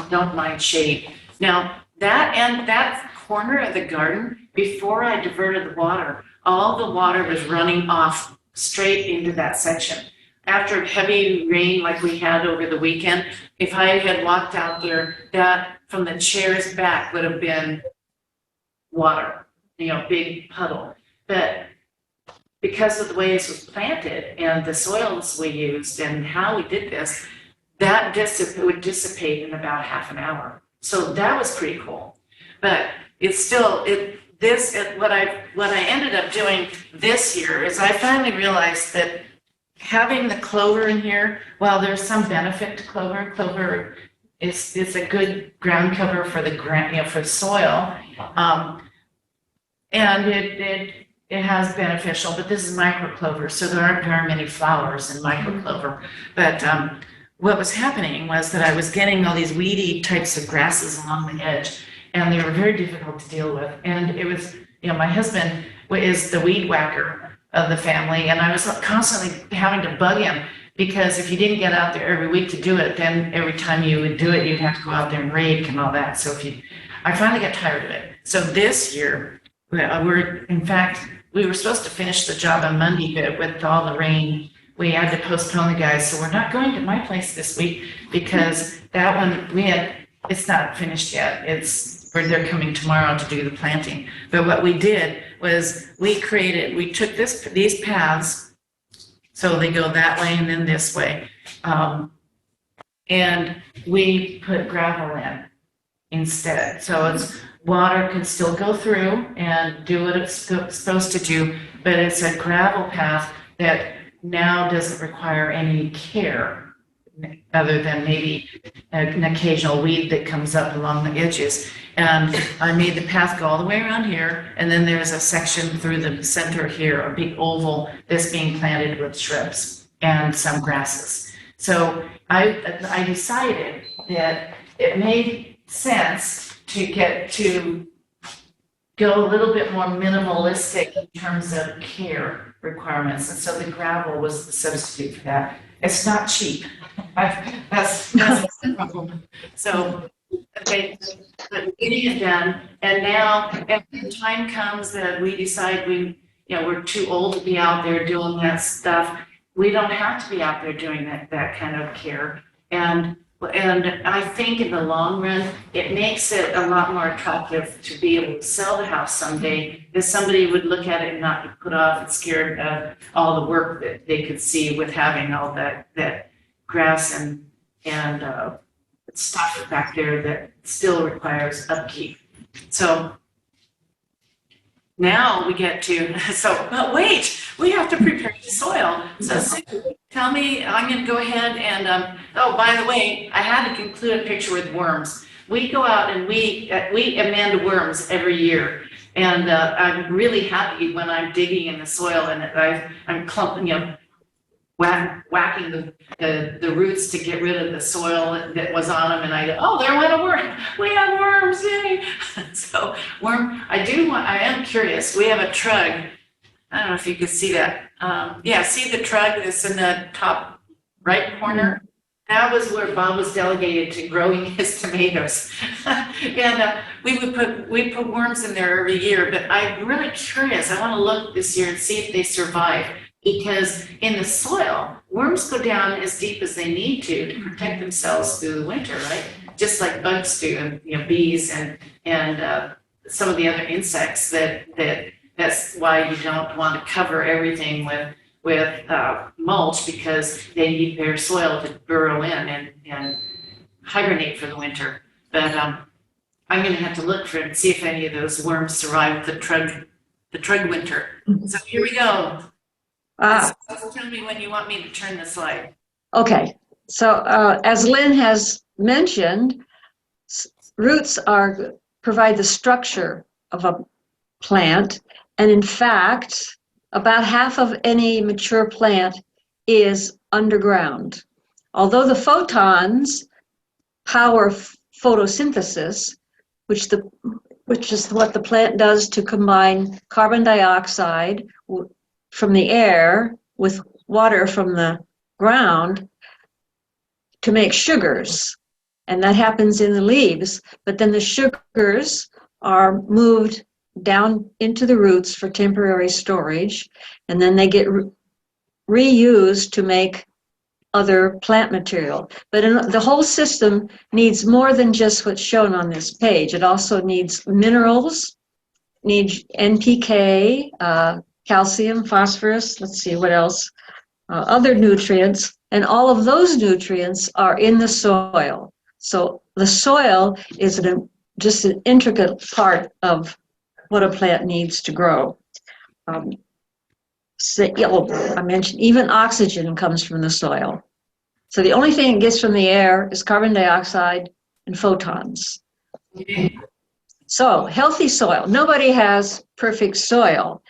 don't mind shade. Now that corner of the garden, before I diverted the water, all the water was running off straight into that section. After heavy rain like we had over the weekend, if I had walked out there, that from the chairs back would have been water, big puddle. But because of the way this was planted and the soils we used and how we did this, that would dissipate in about half an hour. So that was pretty cool. But it's still, what I ended up doing this year is I finally realized that having the clover in here, while there's some benefit to clover is a good ground cover for the ground, for soil, and it has beneficial. But this is microclover, so there aren't very many flowers in microclover. But what was happening was that I was getting all these weedy types of grasses along the edge, and they were very difficult to deal with. And it was, my husband is the weed whacker of the family, and I was constantly having to bug him because if you didn't get out there every week to do it, then every time you would do it, you'd have to go out there and rake and all that. So I finally got tired of it. So this year, we were supposed to finish the job on Monday, but with all the rain, we had to postpone the guys. So we're not going to my place this week because that one it's not finished yet. They're coming tomorrow to do the planting. But what we did was we took these paths, so they go that way and then this way, and we put gravel in instead. So water can still go through and do what it's supposed to do, but it's a gravel path that now doesn't require any care other than maybe an occasional weed that comes up along the edges. And I made the path go all the way around here, and then there's a section through the center here, a big oval that's being planted with shrubs and some grasses. So I decided that it made sense to go a little bit more minimalistic in terms of care requirements, and so the gravel was the substitute for that. It's not cheap. That's the problem. So getting it done, and now if the time comes that we decide we're too old to be out there doing that stuff. We don't have to be out there doing that kind of care. And I think in the long run, it makes it a lot more attractive to be able to sell the house someday, because somebody would look at it and not be put off and scared of all the work that they could see with having all that grass and stuff back there that still requires upkeep. So now we get to, but wait, we have to prepare the soil. So Sue, tell me, I'm going to go ahead and, oh, by the way, I had to conclude a picture with worms. We go out and we amend worms every year. And I'm really happy when I'm digging in the soil and I'm clumping, whacking the roots to get rid of the soil that was on them, and I go, oh, there went a worm. We have worms, yay! So I am curious. We have a trug. I don't know if you could see that. Yeah, see the trug that's in the top right corner? That was where Bob was delegated to growing his tomatoes. And we put worms in there every year, but I'm really curious. I want to look this year and see if they survive. Because in the soil, worms go down as deep as they need to protect themselves through the winter, right? Just like bugs do, and bees and some of the other insects. That's why you don't want to cover everything with mulch, because they need their soil to burrow in and hibernate for the winter. But I'm going to have to look for and see if any of those worms survive the trug winter. So here we go. Tell me when you want me to turn the slide. Okay, so as Lynn has mentioned, roots provide the structure of a plant, and in fact, about half of any mature plant is underground. Although the photons power photosynthesis, which is what the plant does to combine carbon dioxide from the air with water from the ground to make sugars. And that happens in the leaves, but then the sugars are moved down into the roots for temporary storage, and then they get reused to make other plant material. But the whole system needs more than just what's shown on this page. It also needs minerals, needs NPK, calcium, phosphorus, let's see what else, other nutrients, and all of those nutrients are in the soil. So the soil is just an intricate part of what a plant needs to grow. I mentioned even oxygen comes from the soil. So the only thing it gets from the air is carbon dioxide and photons. So healthy soil. Nobody has perfect soil.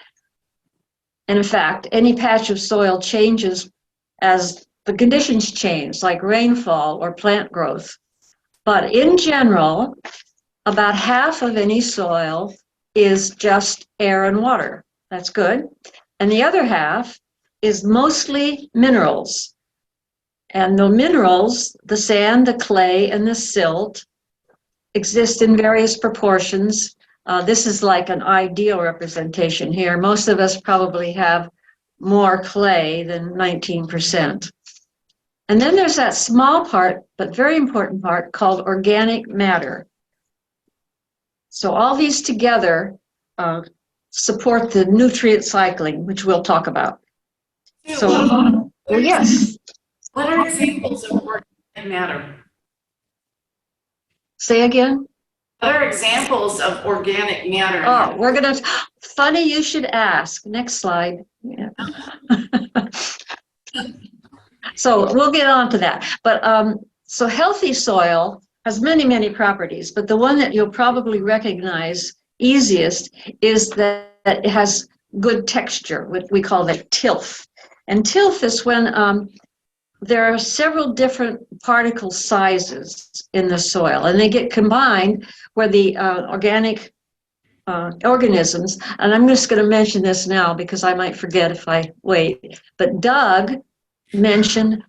And in fact, any patch of soil changes as the conditions change, like rainfall or plant growth. But in general, about half of any soil is just air and water. That's good. And the other half is mostly minerals. And the minerals, the sand, the clay, and the silt, exist in various proportions. This is like an ideal representation here. Most of us probably have more clay than 19%. And then there's that small part, but very important part, called organic matter. So all these together support the nutrient cycling, which we'll talk about. So, well, yes. What are examples of organic matter? Say again? What are examples of organic matter? Oh, we're going to, funny you should ask. Next slide. Yeah. So we'll get on to that. But so healthy soil has many, many properties, but the one that you'll probably recognize easiest is that it has good texture, what we call the tilth. And tilth is when there are several different particle sizes in the soil, and they get combined where the organic organisms, and I'm just going to mention this now because I might forget if I wait, but Doug mentioned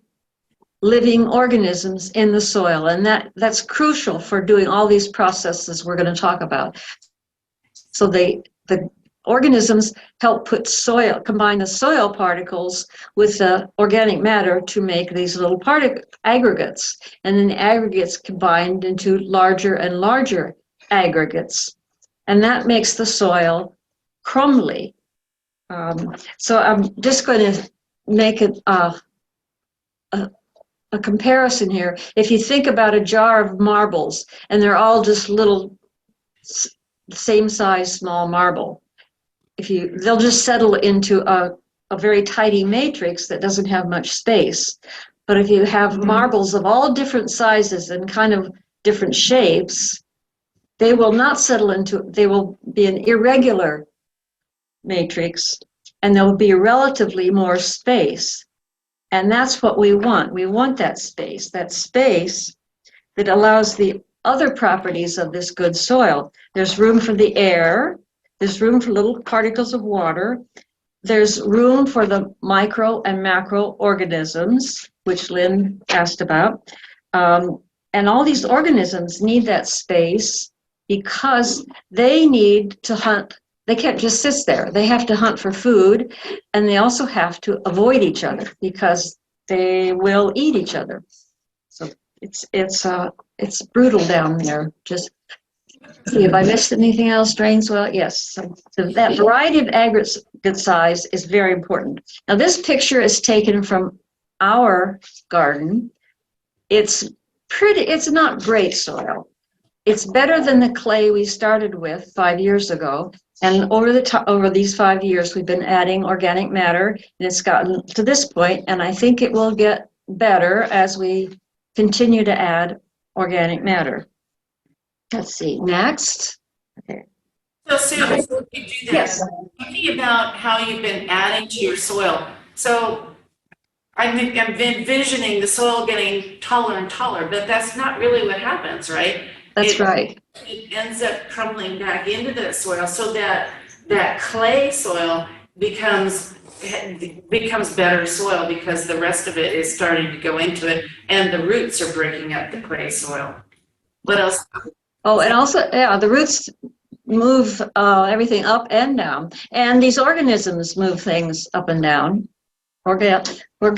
living organisms in the soil, and that's crucial for doing all these processes we're going to talk about. So the organisms help combine the soil particles with the organic matter to make these little aggregates. And then the aggregates combined into larger and larger aggregates. And that makes the soil crumbly. So I'm just going to make a comparison here. If you think about a jar of marbles, and they're all just little same size small marble, they'll just settle into a very tidy matrix that doesn't have much space. But if you have marbles of all different sizes and kind of different shapes, they will not settle they will be an irregular matrix, and there will be relatively more space. And that's what we want. We want that space that allows the other properties of this good soil. There's room for the air, there's room for little particles of water, there's room for the micro and macro organisms, which Lynn asked about. And all these organisms need that space because they need to hunt. They can't just sit there. They have to hunt for food, and they also have to avoid each other because they will eat each other. So it's brutal down there. Just see if I missed anything else. Drain soil, yes. So that variety of aggregate size is very important. Now this picture is taken from our garden. It's not great soil. It's better than the clay we started with 5 years ago. And over these 5 years, we've been adding organic matter, and it's gotten to this point, and I think it will get better as we continue to add organic matter. Let's see, next. Okay. So Sue, before you do that, Yes. thinking about how you've been adding to your soil. So I'm envisioning the soil getting taller and taller, but that's not really what happens, right? That's right. It ends up crumbling back into the soil so that clay soil becomes better soil because the rest of it is starting to go into it and the roots are breaking up the clay soil. What else? Oh, and also, yeah, the roots move everything up and down. And these organisms move things up and down. We're going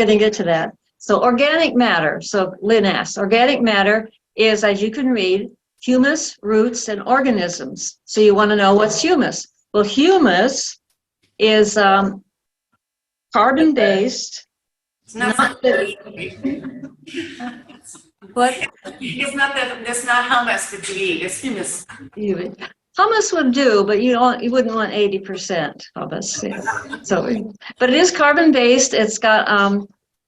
to get to that. So organic matter. So Lynn asked, organic matter is, as you can read, humus, roots, and organisms. So you want to know what's humus. Well, humus is carbon-based. It's not What? It's not that. That's not hummus that you eat. It's humus. Hummus would do, but you wouldn't want 80% hummus. Yeah. So, but it is carbon-based. It's got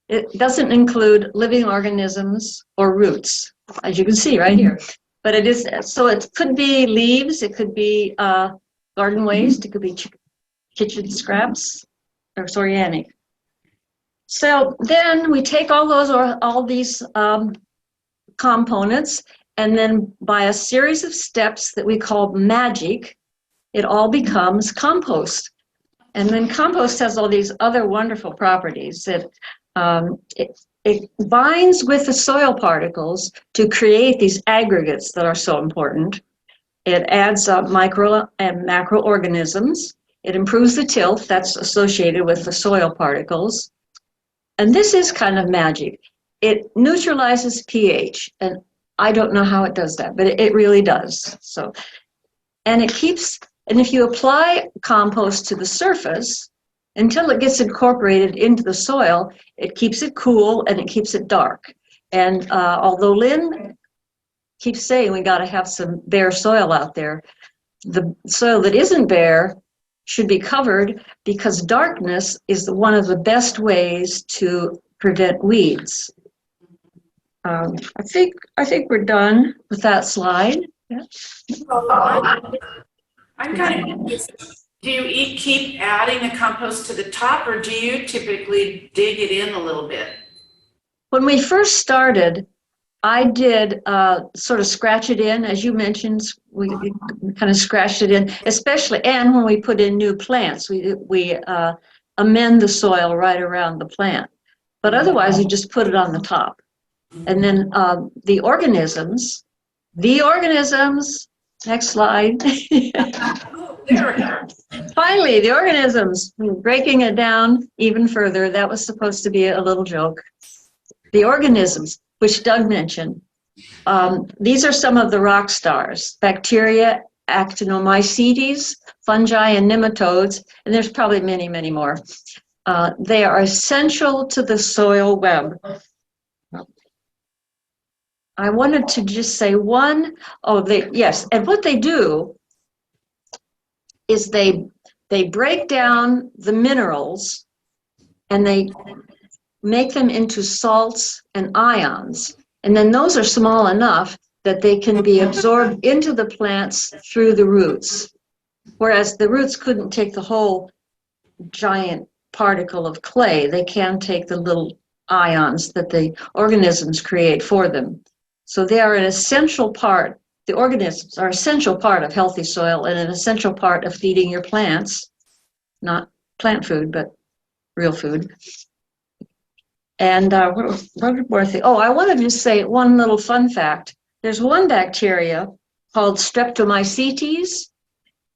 it doesn't include living organisms or roots, as you can see right here. But it is, so it could be leaves, it could be garden waste, it could be kitchen scraps, or it's organic. So then we take all these components, and then by a series of steps that we call magic, it all becomes compost. And then compost has all these other wonderful properties that it binds with the soil particles to create these aggregates that are so important. It adds micro and macroorganisms. It improves the tilth that's associated with the soil particles. And this is kind of magic. It neutralizes pH, and I don't know how it does that, but it really does. So, and if you apply compost to the surface, until it gets incorporated into the soil, it keeps it cool and it keeps it dark. And although Lynn keeps saying we got to have some bare soil out there, the soil that isn't bare should be covered because darkness is one of the best ways to prevent weeds. I think we're done with that slide. Yeah. I'm kind of curious. Do you keep adding the compost to the top, or do you typically dig it in a little bit? When we first started, I did sort of scratch it in, as you mentioned. We kind of scratched it in, especially, and when we put in new plants, we amend the soil right around the plant. But otherwise, you just put it on the top. And then the organisms, next slide. There we go. Finally, the organisms, breaking it down even further, that was supposed to be a little joke. The organisms, which Doug mentioned, these are some of the rock stars: bacteria, actinomycetes, fungi, and nematodes, and there's probably many, many more. They are essential to the soil web. I wanted to just say yes, and what they do is they break down the minerals and they make them into salts and ions. And then those are small enough that they can be absorbed into the plants through the roots. Whereas the roots couldn't take the whole giant particle of clay, they can take the little ions that the organisms create for them. So they are an essential part, the organisms are an essential part of healthy soil and an essential part of feeding your plants, not plant food, but real food. And what more thing? Oh, I wanted to say one little fun fact. There's one bacteria called Streptomycetes,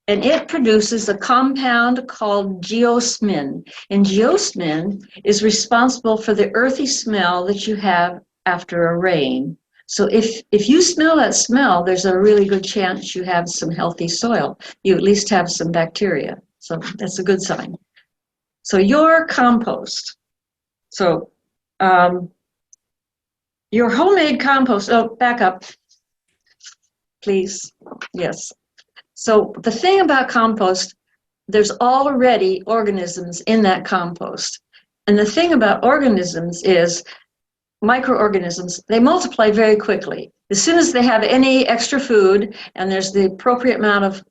and it produces a compound called geosmin. And geosmin is responsible for the earthy smell that you have after a rain. So if you smell that smell, there's a really good chance you have some healthy soil. You at least have some bacteria. So that's a good sign. So your compost. So your homemade compost, back up, please. Yes. So the thing about compost, there's already organisms in that compost. And the thing about organisms is microorganisms, they multiply very quickly. As soon as they have any extra food and there's the appropriate amount of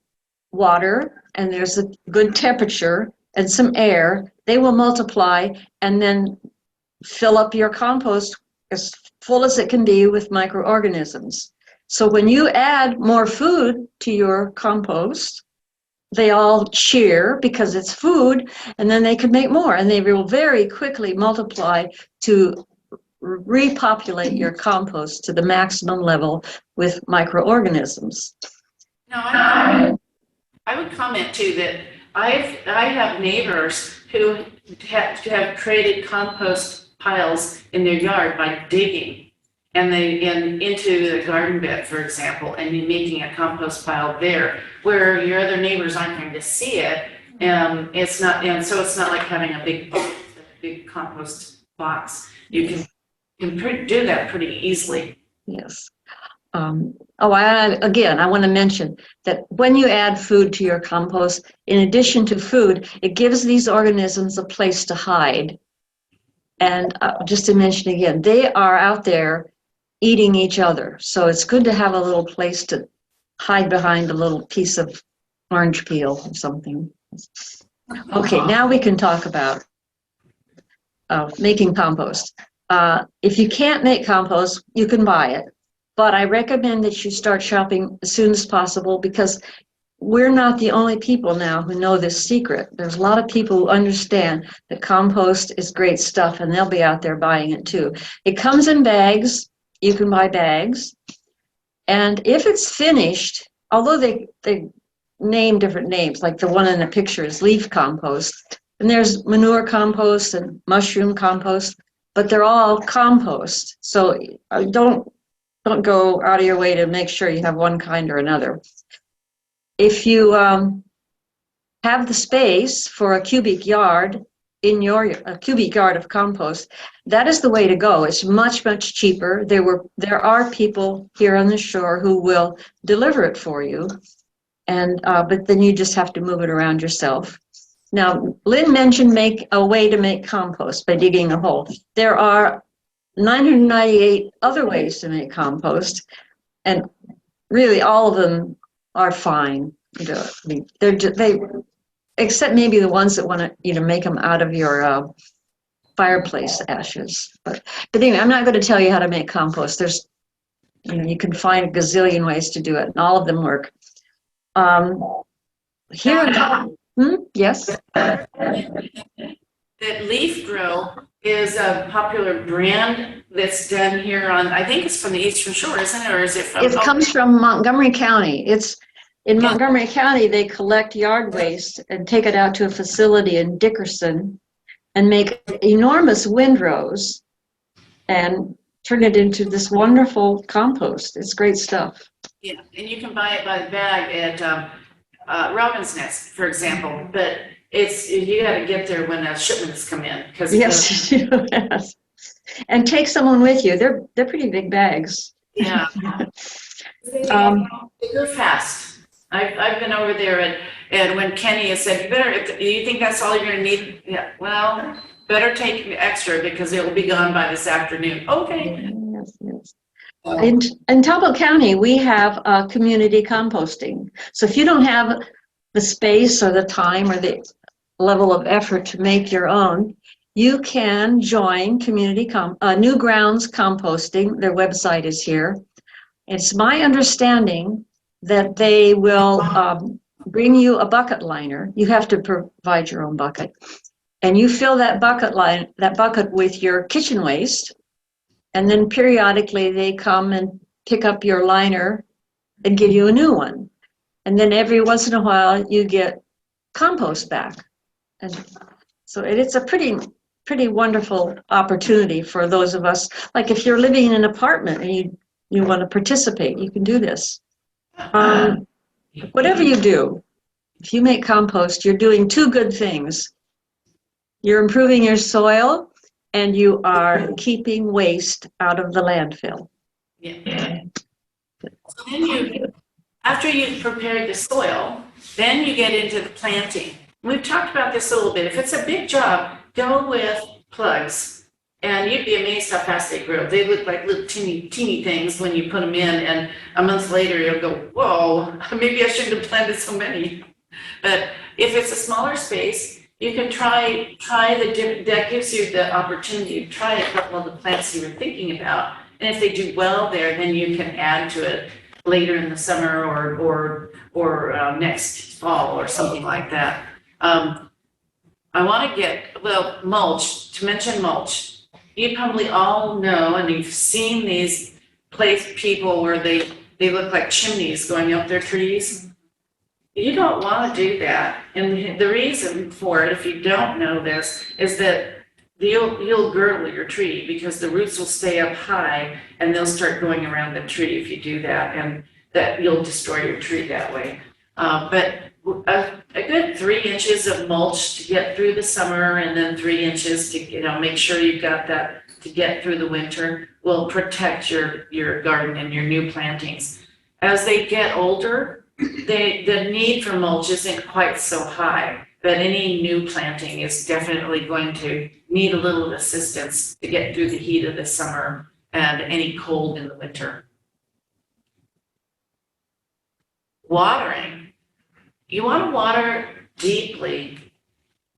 water and there's a good temperature and some air, they will multiply and then fill up your compost as full as it can be with microorganisms. So when you add more food to your compost, they all cheer because it's food, and then they can make more, and they will very quickly multiply to repopulate your compost to the maximum level with microorganisms. No, I would comment too that I have neighbors who have created compost piles in their yard by digging into the garden bed, for example, and making a compost pile there, where your other neighbors aren't going to see it. It's not like having a big compost box. You can do that pretty easily. Yes. I want to mention that when you add food to your compost, in addition to food, it gives these organisms a place to hide. And just to mention again, they are out there eating each other. So it's good to have a little place to hide behind a little piece of orange peel or something. Okay, now we can talk about making compost. If you can't make compost, you can buy it. But I recommend that you start shopping as soon as possible because we're not the only people now who know this secret. There's a lot of people who understand that compost is great stuff and they'll be out there buying it too. It comes in bags. You can buy bags. And if it's finished, although they name different names, like the one in the picture is leaf compost, and there's manure compost and mushroom compost, but they're all compost. So don't go out of your way to make sure you have one kind or another. If you have the space for a cubic yard a cubic yard of compost, that is the way to go. It's much, much cheaper. There are people here on the shore who will deliver it for you, and but then you just have to move it around yourself. Now, Lynn mentioned make a way to make compost by digging a hole. There are 998 other ways to make compost, and really all of them are fine. They except maybe the ones that want you to make them out of your fireplace ashes. But anyway, I'm not going to tell you how to make compost. There's, you can find a gazillion ways to do it, and all of them work. Yes. That Leaf Grow is a popular brand that's done here on, I think it's from the Eastern Shore, isn't it? Or is it from? It comes from Montgomery County. It's In Montgomery County, they collect yard waste and take it out to a facility in Dickerson and make enormous windrows and turn it into this wonderful compost. It's great stuff. Yeah, and you can buy it by the bag at Robin's Nest, for example, but you gotta get there when shipments come in, because. Yes, yes. And take someone with you. They're pretty big bags. Yeah. They go fast. I've been over there and when Kenny has said, you think that's all you're gonna need? Yeah, well, better take extra because it will be gone by this afternoon. Okay. Yes, yes. In Talbot County, we have community composting. So if you don't have the space or the time or the level of effort to make your own, you can join New Grounds Composting. Their website is here. It's my understanding that they will bring you a bucket liner. You have to provide your own bucket. And you fill that bucket with your kitchen waste. And then periodically they come and pick up your liner and give you a new one. And then every once in a while you get compost back. And so it's a pretty wonderful opportunity for those of us. Like if you're living in an apartment and you want to participate, you can do this. Whatever you do, if you make compost, you're doing two good things. You're improving your soil and you are keeping waste out of the landfill. Yeah. So then after you've prepared the soil, then you get into the planting. We've talked about this a little bit. If it's a big job, go with plugs. And you'd be amazed how fast they grow. They look like little teeny things when you put them in, and a month later you'll go, whoa, maybe I shouldn't have planted so many. But if it's a smaller space, you can try that gives you the opportunity to try a couple of the plants you were thinking about. And if they do well there, then you can add to it later in the summer or next fall or something like that. I want to mulch, to mention mulch. You probably all know, and you've seen these people where they look like chimneys going up their trees. You don't want to do that. And the reason for it, if you don't know this, is that you'll girdle your tree because the roots will stay up high and they'll start going around the tree if you do that, and that you'll destroy your tree that way. But a good 3 inches of mulch to get through the summer, and then 3 inches to make sure you've got that to get through the winter will protect your garden and your new plantings. As they get older, the need for mulch isn't quite so high, but any new planting is definitely going to need a little assistance to get through the heat of the summer and any cold in the winter. Watering. You want to water deeply.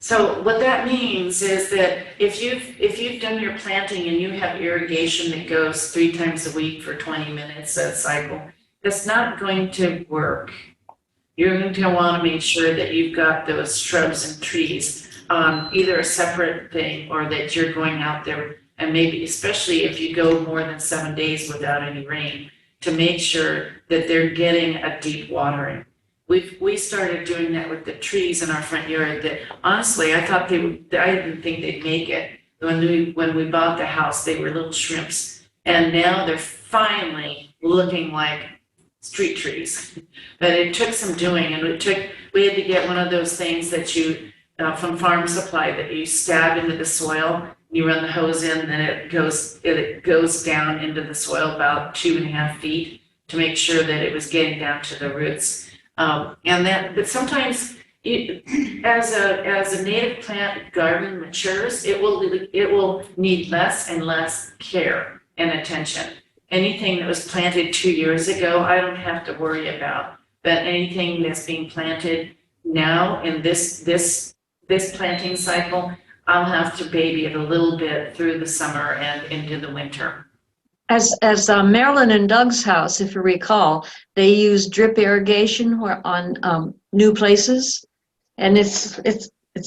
So what that means is that if you've done your planting and you have irrigation that goes 3 times a week for 20 minutes a cycle, that's not going to work. You're going to want to make sure that you've got those shrubs and trees on either a separate thing, or that you're going out there, and maybe especially if you go more than 7 days without any rain, to make sure that they're getting a deep watering. We started doing that with the trees in our front yard that honestly I didn't think they'd make it. When we bought the house, they were little shrimps, and now they're finally looking like street trees. But it took some doing, and we had to get one of those things that you from Farm Supply that you stab into the soil. You run the hose in, and it goes down into the soil about 2.5 feet to make sure that it was getting down to the roots. But sometimes as a native plant garden matures, it will need less and less care and attention. Anything that was planted 2 years ago, I don't have to worry about. But anything that's being planted now in this planting cycle, I'll have to baby it a little bit through the summer and into the winter. As Marilyn and Doug's house, if you recall, they use drip irrigation on new places, and it's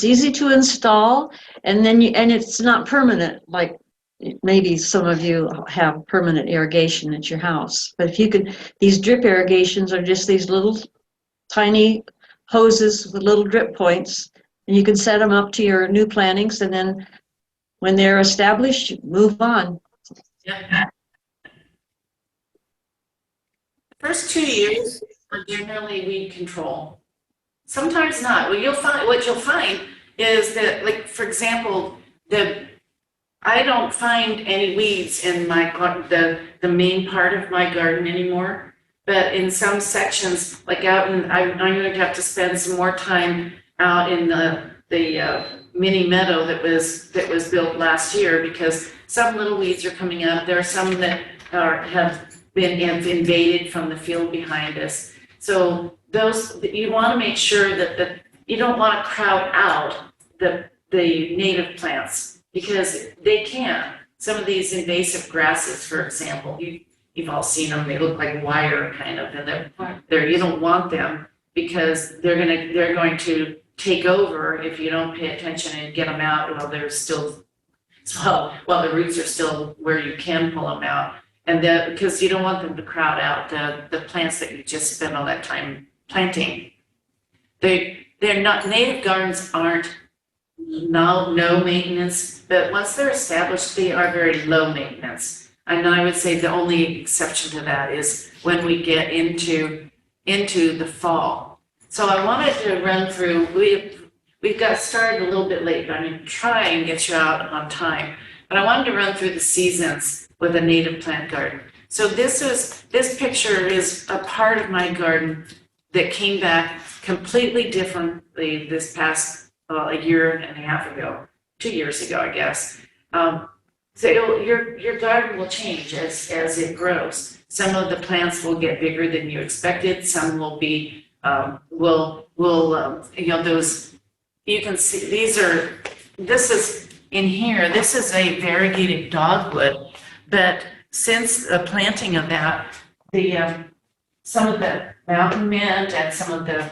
easy to install, and it's not permanent like maybe some of you have permanent irrigation at your house. But if you could, these drip irrigations are just these little tiny hoses with little drip points, and you can set them up to your new plantings, and then when they're established, you move on. Yeah. The first 2 years are generally weed control. Sometimes not. What you'll find is that, like, for example, I don't find any weeds in my the main part of my garden anymore. But in some sections, like out in, I'm going to have to spend some more time out in the mini meadow that was built last year, because some little weeds are coming up. There are some that have been invaded from the field behind us. So those, you want to make sure that you don't want to crowd out the native plants, because they can. Some of these invasive grasses, for example, you've all seen them. They look like wire kind of, and they're you don't want them, because they're going to take over if you don't pay attention and get them out while they're still, while the roots are still where you can pull them out. And because you don't want them to crowd out the plants that you just spent all that time planting. They're not, native gardens aren't no maintenance, but once they're established, they are very low maintenance. And I would say the only exception to that is when we get into the fall. So I wanted to run through, we've got started a little bit late, but I'm going to try and get you out on time. But I wanted to run through the seasons with a native plant garden. So this picture is a part of my garden that came back completely differently this past a year and a half ago, 2 years ago, I guess. So your garden will change as it grows. Some of the plants will get bigger than you expected. Some will be those, you can see this is in here. This is a variegated dogwood, but since the planting of that, some of the mountain mint and some of the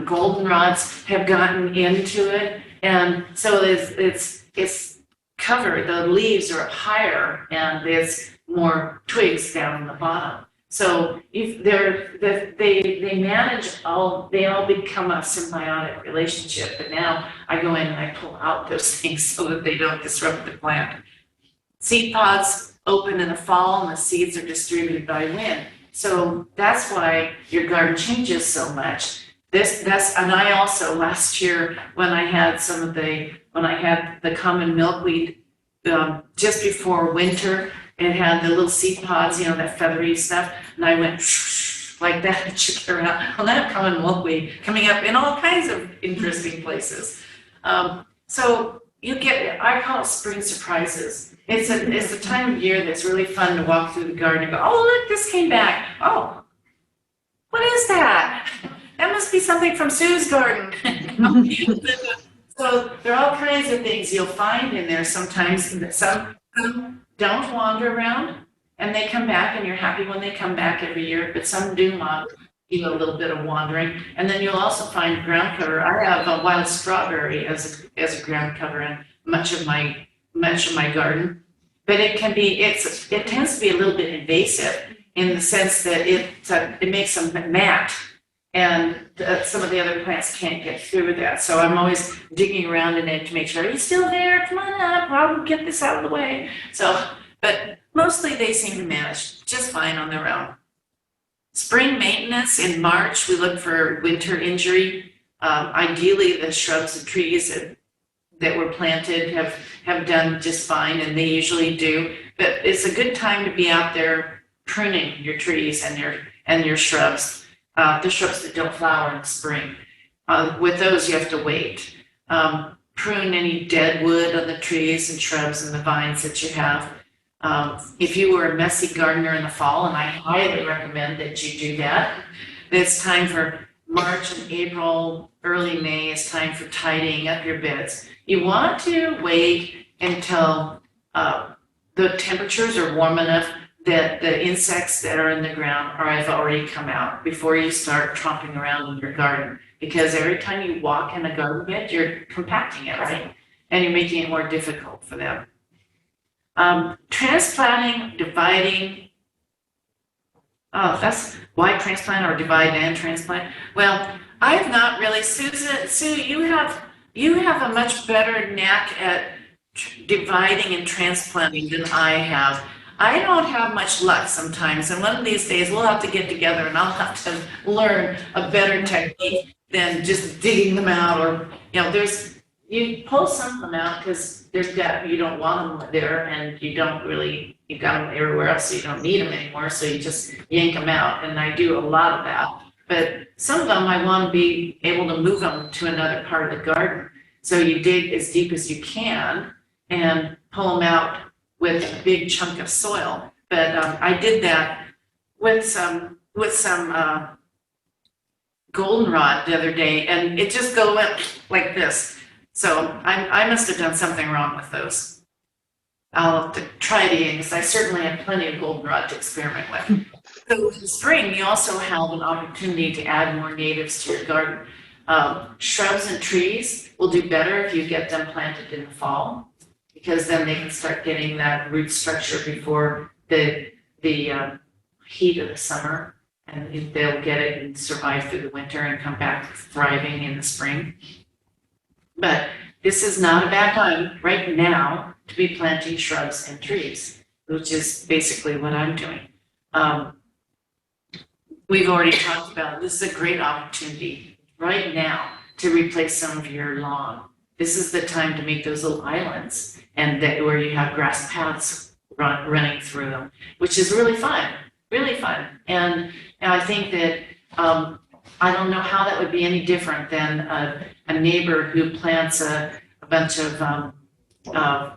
goldenrods have gotten into it, and so it's covered. The leaves are higher, and there's more twigs down in the bottom. So if they manage they all become a symbiotic relationship. But now I go in and I pull out those things so that they don't disrupt the plant. Seed pods open in the fall, and the seeds are distributed by wind. So that's why your garden changes so much. And I also, last year, when I had the common milkweed, just before winter, it had the little seed pods, that feathery stuff, and I went like that and shook it around. Well, that common milkweed coming up in all kinds of interesting places. So I call it spring surprises. It's a time of year that's really fun to walk through the garden and go, oh, look, this came back. Oh, what is that? That must be something from Sue's garden. So there are all kinds of things you'll find in there sometimes. Some don't wander around, and they come back, and you're happy when they come back every year, but some do want a little bit of wandering. And then you'll also find ground cover. I have a wild strawberry as a ground cover in much of my garden, but it tends to be a little bit invasive in the sense that it makes them matte, and some of the other plants can't get through that. So I'm always digging around in it to make sure, are you still there? Come on up, I'll get this out of the way. So, but mostly they seem to manage just fine on their own. Spring maintenance, in March, we look for winter injury. Ideally, the shrubs and trees that were planted have done just fine, and they usually do. But it's a good time to be out there pruning your trees and your shrubs. The shrubs that don't flower in the spring. With those, you have to wait. Prune any dead wood on the trees and shrubs and the vines that you have. If you were a messy gardener in the fall, and I highly recommend that you do that, it's time for March and April, early May is time for tidying up your beds. You want to wait until the temperatures are warm enough that the insects that are in the ground have already come out before you start tromping around in your garden. Because every time you walk in a garden bed, you're compacting it, right? And you're making it more difficult for them. Transplanting, dividing, Oh, that's why transplant or divide and transplant. Well, I have not really, Sue, you have a much better knack at dividing and transplanting than I have. I don't have much luck sometimes, and one of these days we'll have to get together and I'll have to learn a better technique than just digging them out or, you pull some of them out because you don't want them there and you got them everywhere else, so you don't need them anymore, so you just yank them out, and I do a lot of that. But some of them I want to be able to move them to another part of the garden. So you dig as deep as you can and pull them out with a big chunk of soil. But I did that with some goldenrod the other day, and it just went like this. So I must have done something wrong with those. I'll have to try it again because I certainly have plenty of goldenrod to experiment with. So in the spring, you also have an opportunity to add more natives to your garden. Shrubs and trees will do better if you get them planted in the fall, because then they can start getting that root structure before the heat of the summer, and they'll get it and survive through the winter and come back thriving in the spring. But this is not a bad time right now to be planting shrubs and trees, which is basically what I'm doing. We've already talked about it. This is a great opportunity right now to replace some of your lawn. This is the time to make those little islands and where you have grass paths running through them, which is really fun, really fun. And I think that I don't know how that would be any different than a neighbor who plants a bunch of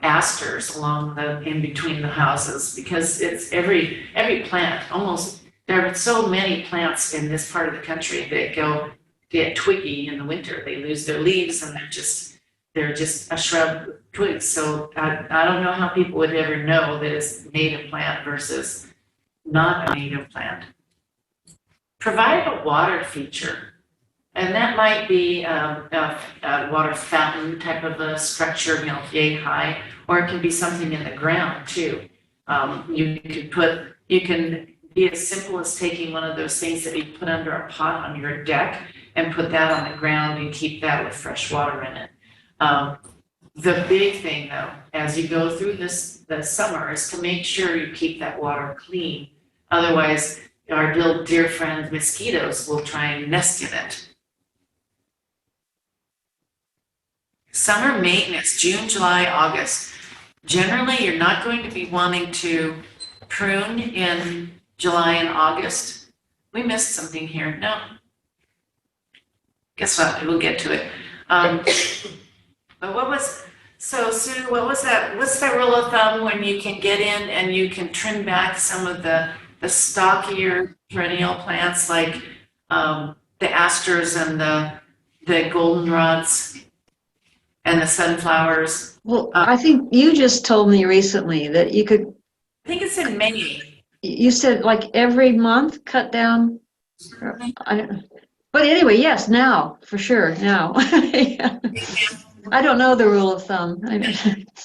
asters in between the houses, because it's every plant almost. There are so many plants in this part of the country that get twiggy in the winter. They lose their leaves and they're just a shrub with twigs. So I don't know how people would ever know that it's a native plant versus not a native plant. Provide a water feature, and that might be a water fountain type of a structure, yay high, or it can be something in the ground too. You can be as simple as taking one of those things that you put under a pot on your deck and put that on the ground and keep that with fresh water in it. The big thing though, as you go through the summer, is to make sure you keep that water clean. Otherwise, our little dear friend mosquitoes will try and nest in it. Summer maintenance, June, July, August. Generally, you're not going to be wanting to prune in July and August. We missed something here. No. Guess what? We'll get to it. But Sue, what was that? What's the rule of thumb when you can get in and you can trim back some of the stockier perennial plants like the asters and the goldenrods and the sunflowers? Well, I think you just told me recently that you could. I think it's in May. You said like every month cut down. But anyway, yes, now for sure now. I don't know the rule of thumb.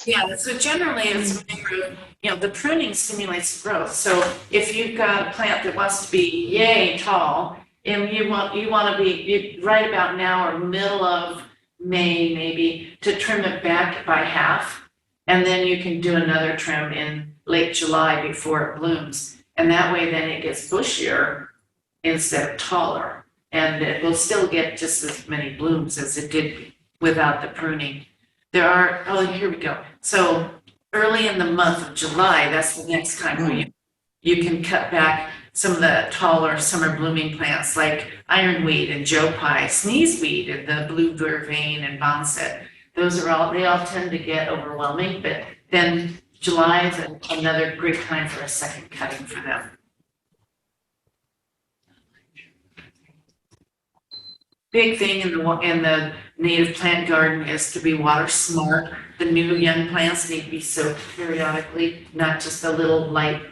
Yeah, so generally it's the pruning stimulates growth. So if you've got a plant that wants to be yay tall, and you want to be right about now or middle of May maybe to trim it back by half, and then you can do another trim in late July before it blooms, and that way then it gets bushier instead of taller, and it will still get just as many blooms as it did without the pruning. Here we go. So early in the month of July, that's the next time where you can cut back some of the taller summer blooming plants like ironweed and joe pye, sneezeweed and the blue vervain and boneset. They all tend to get overwhelming, but then July is another great time for a second cutting for them. Big thing in the native plant garden is to be water smart. The new young plants need to be soaked periodically, not just a little light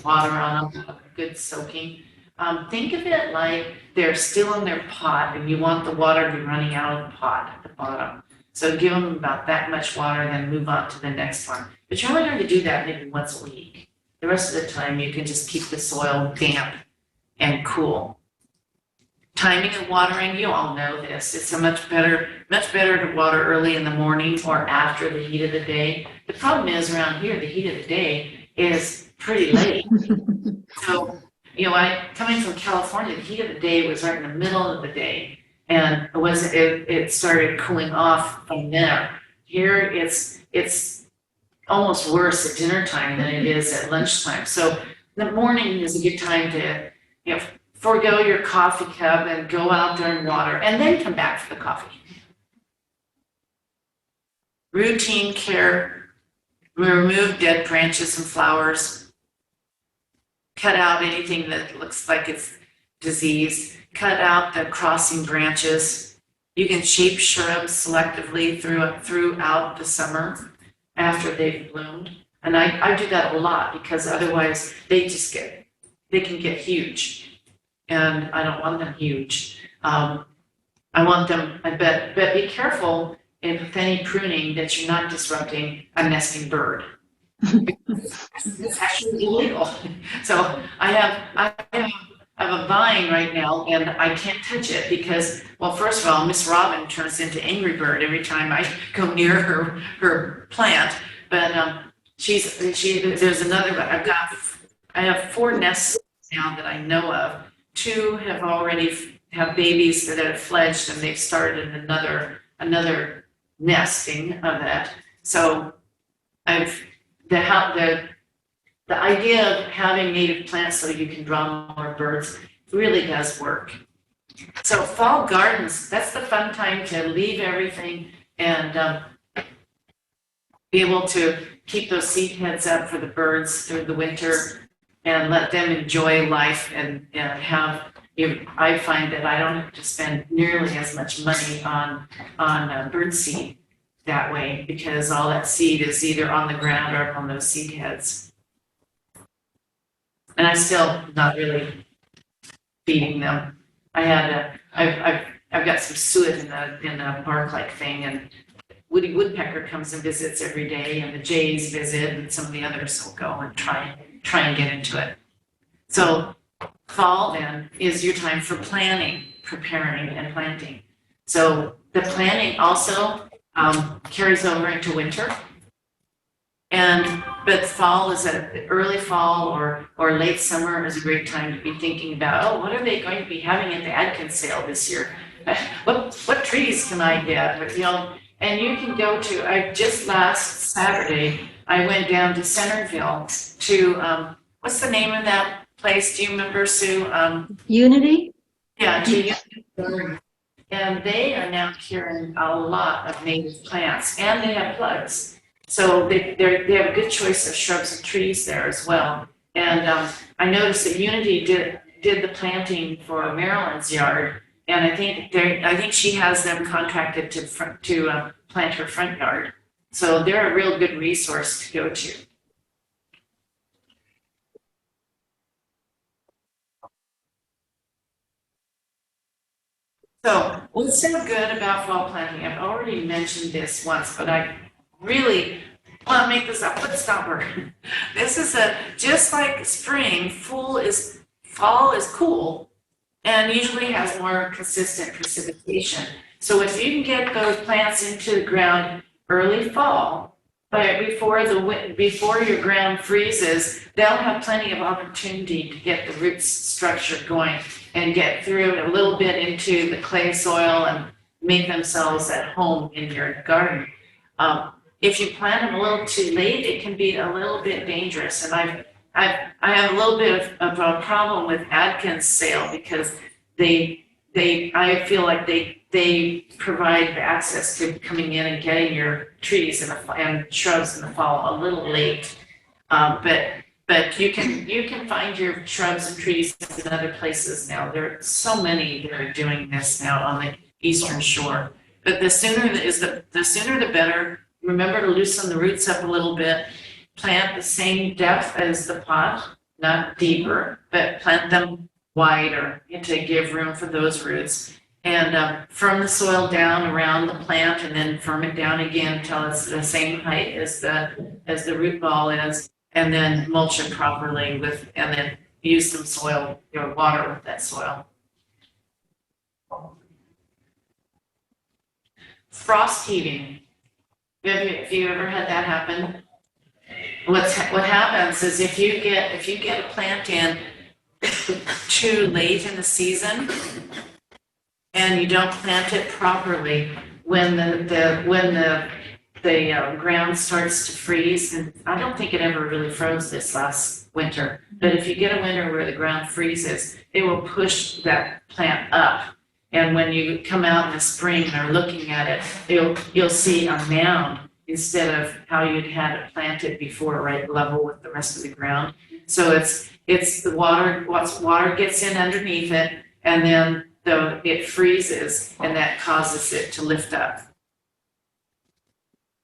water on them, good soaking. Think of it like they're still in their pot and you want the water to be running out of the pot at the bottom. So give them about that much water and then move on to the next one. But you're only going to do that maybe once a week. The rest of the time you can just keep the soil damp and cool. Timing of watering, you all know this. It's a much better to water early in the morning or after the heat of the day. The problem is around here, the heat of the day is pretty late. So, coming from California, the heat of the day was right in the middle of the day, and it started cooling off from there. Here, it's almost worse at dinner time than it is at lunchtime. So the morning is a good time to, forego your coffee cup and go out there and water, and then come back for the coffee. Routine care, remove dead branches and flowers. Cut out anything that looks like it's diseased. Cut out the crossing branches. You can shape shrubs selectively throughout the summer after they've bloomed. And I do that a lot because otherwise they can get huge. And I don't want them huge. I want them, but be careful with any pruning that you're not disrupting a nesting bird. It's actually illegal. So I have a vine right now and I can't touch it because, well, first of all, Miss Robin turns into Angry Bird every time I go near her plant. But there's another, I have 4 nests now that I know of. 2 have already have babies that have fledged and they've started another nesting of that. So the idea of having native plants so you can draw more birds really does work. So fall gardens, that's the fun time to leave everything and be able to keep those seed heads up for the birds through the winter and let them enjoy life and have, I find that I don't have to spend nearly as much money on bird seed that way because all that seed is either on the ground or on those seed heads. And I'm still not really feeding them. I've got some suet in the bark-like thing, and Woody Woodpecker comes and visits every day, and the jays visit, and some of the others will go and try and get into it. So fall then is your time for planning, preparing, and planting. So the planning also carries over into winter. But fall is early fall or late summer is a great time to be thinking about, what are they going to be having at the Adkins sale this year? What trees can I get? And you can go to, just last Saturday, I went down to Centerville to, what's the name of that place? Do you remember, Sue? Unity? Yeah, to Unity. And they are now carrying a lot of native plants, and they have plugs. So they have a good choice of shrubs and trees there as well. And I noticed that Unity did the planting for Marilyn's yard, and I think she has them contracted to plant her front yard. So they're a real good resource to go to. So what's so good about fall planting? I've already mentioned this once, but I really want to make this a foot stopper. This is just like spring, fall is cool and usually has more consistent precipitation. So if you can get those plants into the ground early fall, but before your ground freezes, they'll have plenty of opportunity to get the root structure going and get through a little bit into the clay soil and make themselves at home in your garden. If you plant them a little too late, it can be a little bit dangerous. And I have a little bit of a problem with Adkins sale because I feel like they provide access to coming in and getting your trees and shrubs in the fall a little late. But you can find your shrubs and trees in other places now. There are so many that are doing this now on the Eastern Shore. But the sooner the better. Remember to loosen the roots up a little bit. Plant the same depth as the pot, not deeper, but plant them wider to give room for those roots. And firm the soil down around the plant, and then firm it down again until it's the same height as the root ball is, and then mulch it properly and then use some soil, water with that soil. Frost heaving. Have you ever had that happen? What happens is if you get a plant in too late in the season and you don't plant it properly, when the ground starts to freeze, and I don't think it ever really froze this last winter, but if you get a winter where the ground freezes, it will push that plant up. And when you come out in the spring and are looking at it, you'll see a mound instead of how you'd had it planted before, right level with the rest of the ground. So it's the water gets in underneath it, and then it freezes, and that causes it to lift up.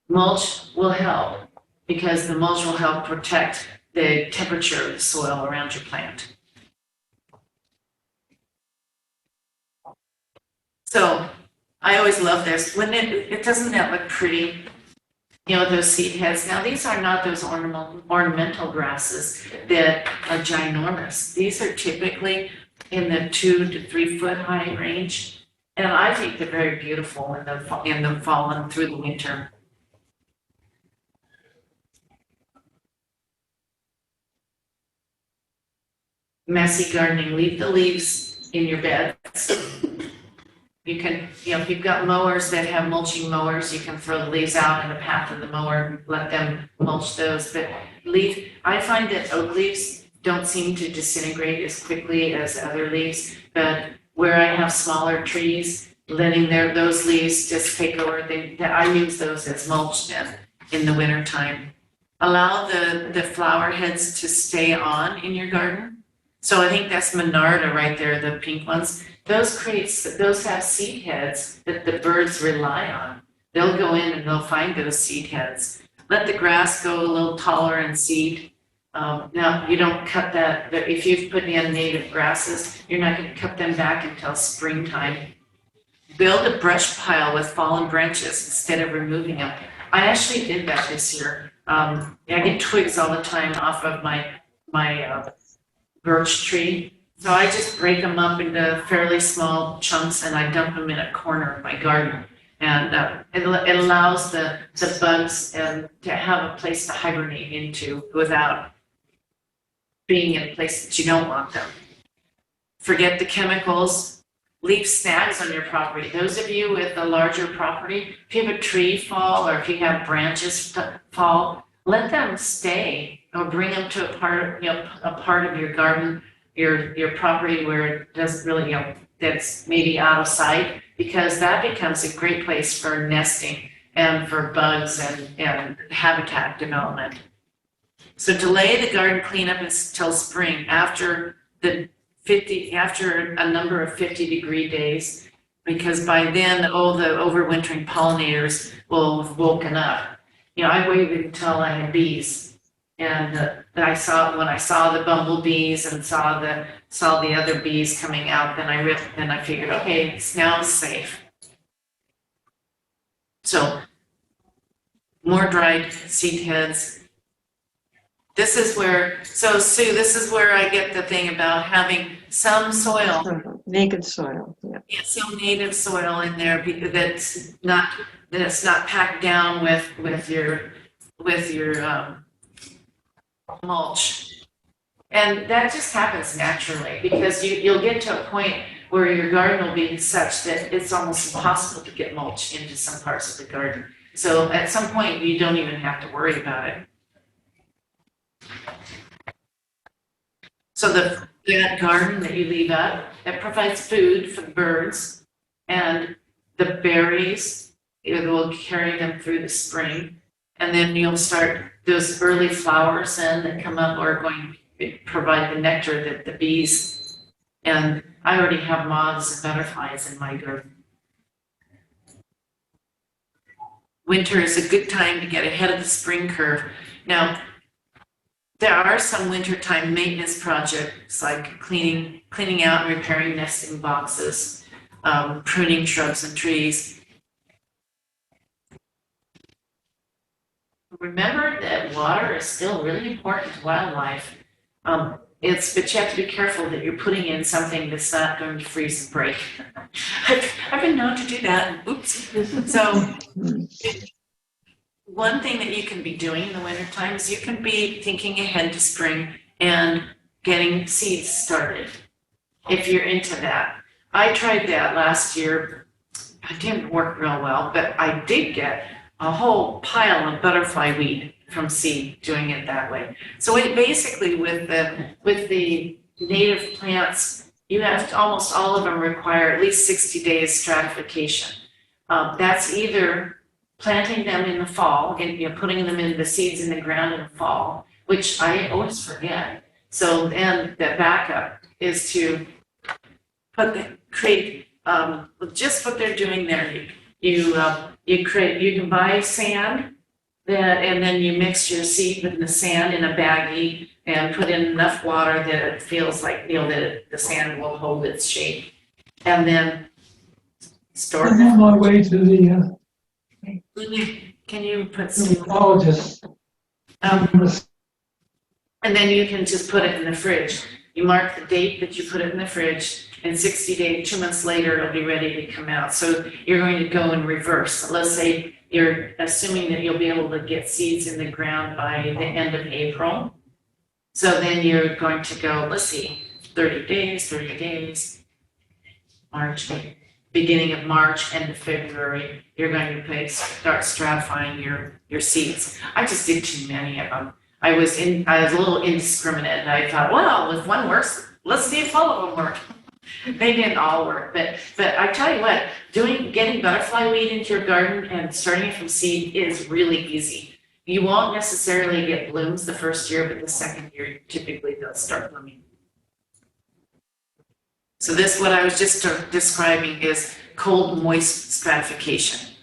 Mulch will help because the mulch will help protect the temperature of the soil around your plant. So I always love this. When it doesn't that look pretty? Those seed heads. Now these are not those ornamental grasses that are ginormous. These are typically in the 2 to 3 foot high range, and I think they're very beautiful in the fall and through the winter. Messy gardening. Leave the leaves in your beds. You can, if you've got mowers that have mulching mowers, you can throw the leaves out in the path of the mower, let them mulch those. But I find that oak leaves don't seem to disintegrate as quickly as other leaves, but where I have smaller trees, letting those leaves just take over, I use those as mulch then in the winter time. Allow the flower heads to stay on in your garden. So I think that's Monarda right there, the pink ones. Those have seed heads that the birds rely on. They'll go in and they'll find those seed heads. Let the grass go a little taller and seed. Now you don't cut that. If you've put in native grasses, you're not going to cut them back until springtime. Build a brush pile with fallen branches instead of removing them. I actually did that this year. I get twigs all the time off of my birch tree. So I just break them up into fairly small chunks and I dump them in a corner of my garden. And it allows the bugs to have a place to hibernate into without being in a place that you don't want them. Forget the chemicals. Leave snags on your property. Those of you with a larger property, if you have a tree fall or if you have branches fall, let them stay or bring them to a part of your garden, your property where it doesn't really, that's maybe out of sight, because that becomes a great place for nesting and for bugs and habitat development. So delay the garden cleanup until spring after a number of 50-degree days, because by then all the overwintering pollinators will have woken up. I waited until I had bees, and when I saw the bumblebees and saw the other bees coming out, then I figured, okay, now it's safe. So more dried seed heads. Sue, this is where I get the thing about having some soil. Naked soil, yeah. Yeah, some native soil in there that's not packed down with your mulch. And that just happens naturally because you'll get to a point where your garden will be such that it's almost impossible to get mulch into some parts of the garden. So at some point you don't even have to worry about it. So that garden that you leave up, that provides food for the birds, and the berries, it will carry them through the spring. And then you'll start those early flowers that come up are going to provide the nectar that the bees, and I already have moths and butterflies in my garden. Winter is a good time to get ahead of the spring curve. Now, there are some wintertime maintenance projects like cleaning out and repairing nesting boxes, pruning shrubs and trees. Remember that water is still really important to wildlife. but you have to be careful that you're putting in something that's not going to freeze and break. I've been known to do that. Oops. So one thing that you can be doing in the wintertime is you can be thinking ahead to spring and getting seeds started, if you're into that. I tried that last year. It didn't work real well, but I did get a whole pile of butterfly weed from seed doing it that way. So it basically, with the native plants, you have to, almost all of them require at least 60 days stratification. That's either planting them in the fall, and putting them in the seeds in the ground in the fall, which I always forget. So then the backup is to create just what they're doing there. You can buy sand and then you mix your seed with the sand in a baggie and put in enough water that it feels like that the sand will hold its shape, and then store I'm them. on my way to the Can you put some? dermatologist. And then you can just put it in the fridge. You mark the date that you put it in the fridge, and 60 days, 2 months later, it'll be ready to come out. So you're going to go in reverse. So let's say you're assuming that you'll be able to get seeds in the ground by the end of April. So then you're going to go, let's see, 30 days, March, beginning of March, end of February, you're going to start stratifying your seeds. I just did too many of them. I was a little indiscriminate, and I thought, well, if one works, let's see if all of them work. They didn't all work, but I tell you what, getting butterfly weed into your garden and starting it from seed is really easy. You won't necessarily get blooms the first year, but the second year, typically they'll start blooming. So this, what I was just describing, is cold, moist stratification.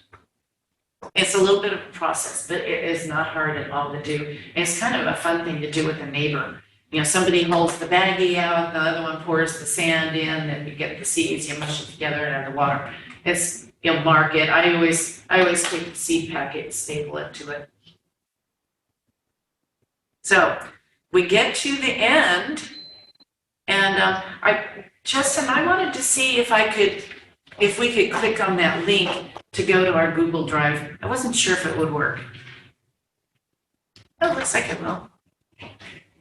It's a little bit of a process, but it is not hard at all to do. And it's kind of a fun thing to do with a neighbor. Somebody holds the baggie out, the other one pours the sand in, and you get the seeds, you mush it together and add the water. It's, mark it. I always take the seed packet and staple it to it. So we get to the end, and Justin, I wanted to see if we could click on that link to go to our Google Drive. I wasn't sure if it would work. Oh, looks like it will.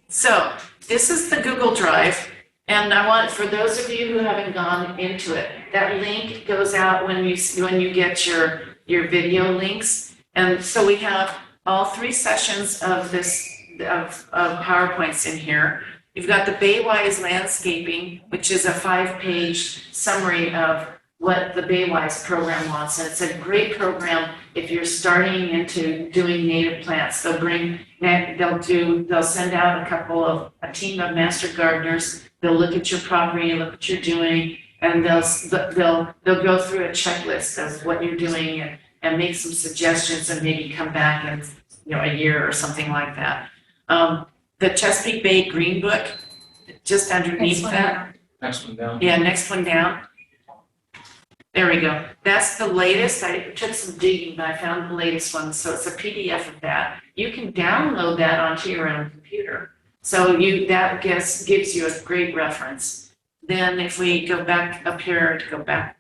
So this is the Google Drive, and I want, for those of you who haven't gone into it, that link goes out when you get your video links. And so we have all 3 sessions of PowerPoints in here. You've got the Baywise Landscaping, which is a 5-page summary of what the Baywise program wants. And it's a great program if you're starting into doing native plants. They'll send out a team of master gardeners. They'll look at your property, look what you're doing, and they'll go through a checklist of what you're doing and make some suggestions, and maybe come back in a year or something like that. The Chesapeake Bay Green Book, just underneath that. Next one down. Yeah, next one down. There we go. That's the latest. I took some digging, but I found the latest one. So it's a PDF of that. You can download that onto your own computer. So that gives you a great reference. Then if we go back up here,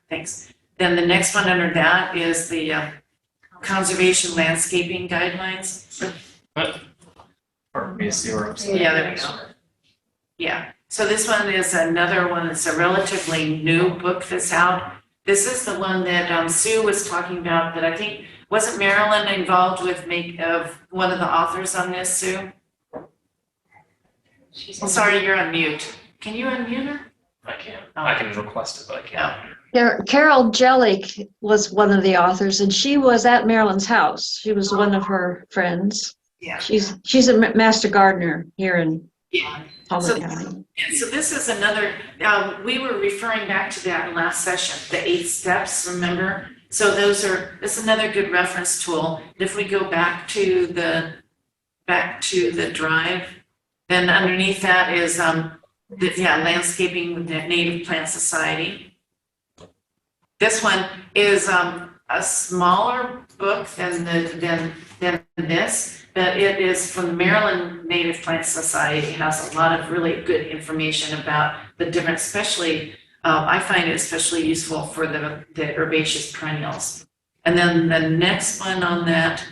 thanks. Then the next one under that is the Conservation Landscaping Guidelines. Or BSC. Yeah, there we go. Yeah. So this one is another one. It's a relatively new book that's out. This is the one that Sue was talking about, that I think, wasn't Marilyn involved with one of the authors on this, Sue? Sorry, you're on mute. Can you unmute her? I can't. I can request it, but I can't. Carol Jellick was one of the authors, and she was at Marilyn's house. She was one of her friends. Yeah. She's a master gardener here in So, County. so this is another, we were referring back to that in last session, the 8 steps, remember? So this is another good reference tool. If we go back to the drive, then underneath that is Landscaping with the Native Plant Society. This one is a smaller book than this, but it is from the Maryland Native Plant Society. It has a lot of really good information about the different, especially, I find it especially useful for the herbaceous perennials. And then the next one on that,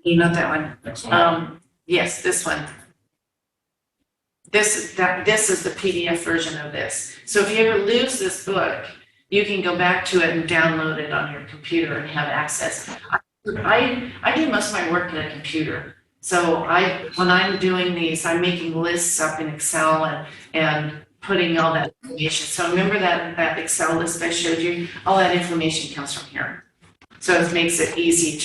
you know that one? Next one. Yes, this one. This is the PDF version of this. So if you ever lose this book, you can go back to it and download it on your computer and have access. I do most of my work in a computer. So when I'm doing these, I'm making lists up in Excel and putting all that information. So remember that Excel list I showed you? All that information comes from here. So it makes it easy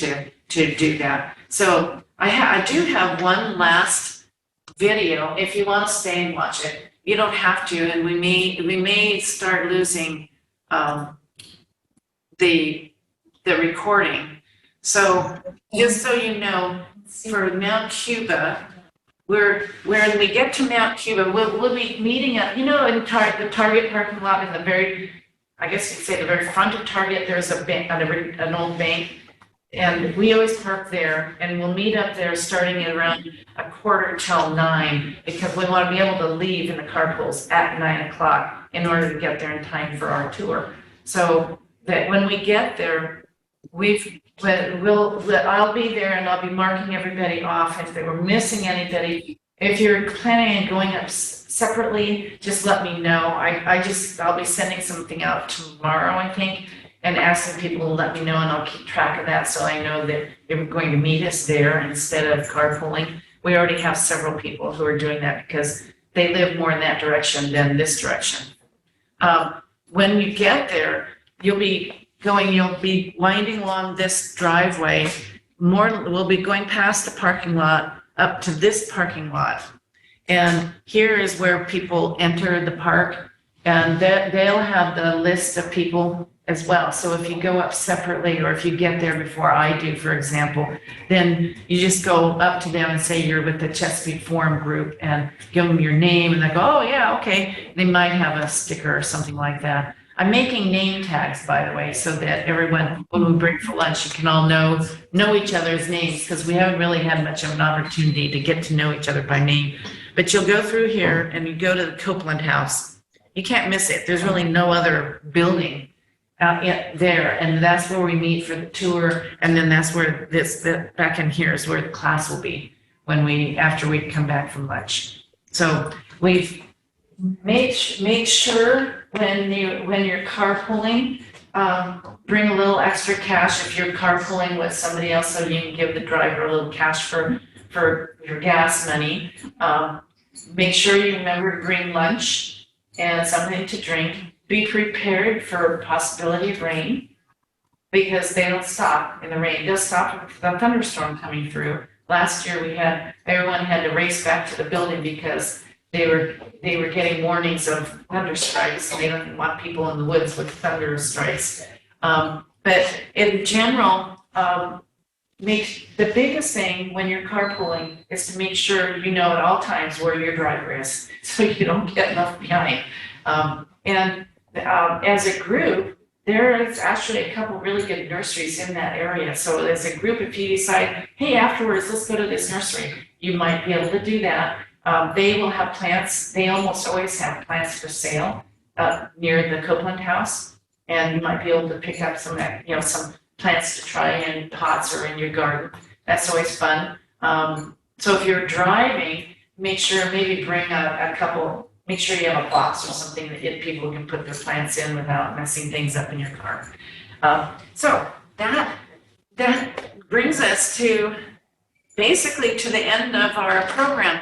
to do that. So I do have one last video. If you want to stay and watch it, you don't have to, and we may start losing the recording. So just so you know, for Mount Cuba, when we get to Mount Cuba, we'll be meeting at, in the Target parking lot in the very, I guess you'd say the very front of Target, there's a bank, an old bank. And we always park there, and we'll meet up there starting at around 9:15, because we want to be able to leave in the carpools at 9 o'clock in order to get there in time for our tour. So that when we get there, I'll be there and I'll be marking everybody off if they were missing anybody. If you're planning on going up separately, just let me know. I'll be sending something out tomorrow, I think, and asking people to let me know, and I'll keep track of that so I know that they're going to meet us there instead of carpooling. We already have several people who are doing that because they live more in that direction than this direction. When you get there, you'll be winding along this driveway. We'll be going past the parking lot up to this parking lot. And here is where people enter the park, and they'll have the list of people as well. So if you go up separately, or if you get there before I do, for example, then you just go up to them and say you're with the Chesapeake Forum group and give them your name, and they go, oh yeah, okay. They might have a sticker or something like that. I'm making name tags, by the way, so that everyone, when we break for lunch, you can all know each other's names, because we haven't really had much of an opportunity to get to know each other by name. But you'll go through here and you go to the Copeland House. You can't miss it. There's really no other building out there, and that's where we meet for the tour, and then that's where back in here is where the class will be after we come back from lunch. So we've made sure when you're carpooling, bring a little extra cash if you're carpooling with somebody else, so you can give the driver a little cash for your gas money. Make sure you remember to bring lunch and something to drink. Be prepared for possibility of rain, because they don't stop in the rain. They'll stop with the thunderstorm coming through. Last year everyone had to race back to the building because they were getting warnings of thunder strikes, and they don't want people in the woods with thunder strikes. But in general, the biggest thing when you're carpooling is to make sure you know at all times where your driver is, so you don't get left behind. As a group, there is actually a couple really good nurseries in that area. So as a group, if you decide, hey, afterwards, let's go to this nursery, you might be able to do that. They will have plants. They almost always have plants for sale near the Copeland House. And you might be able to pick up some plants to try in pots or in your garden. That's always fun. So if you're driving, make sure maybe bring a couple. Make sure you have a box or something that people can put their plants in without messing things up in your car. So that brings us basically to the end of our program.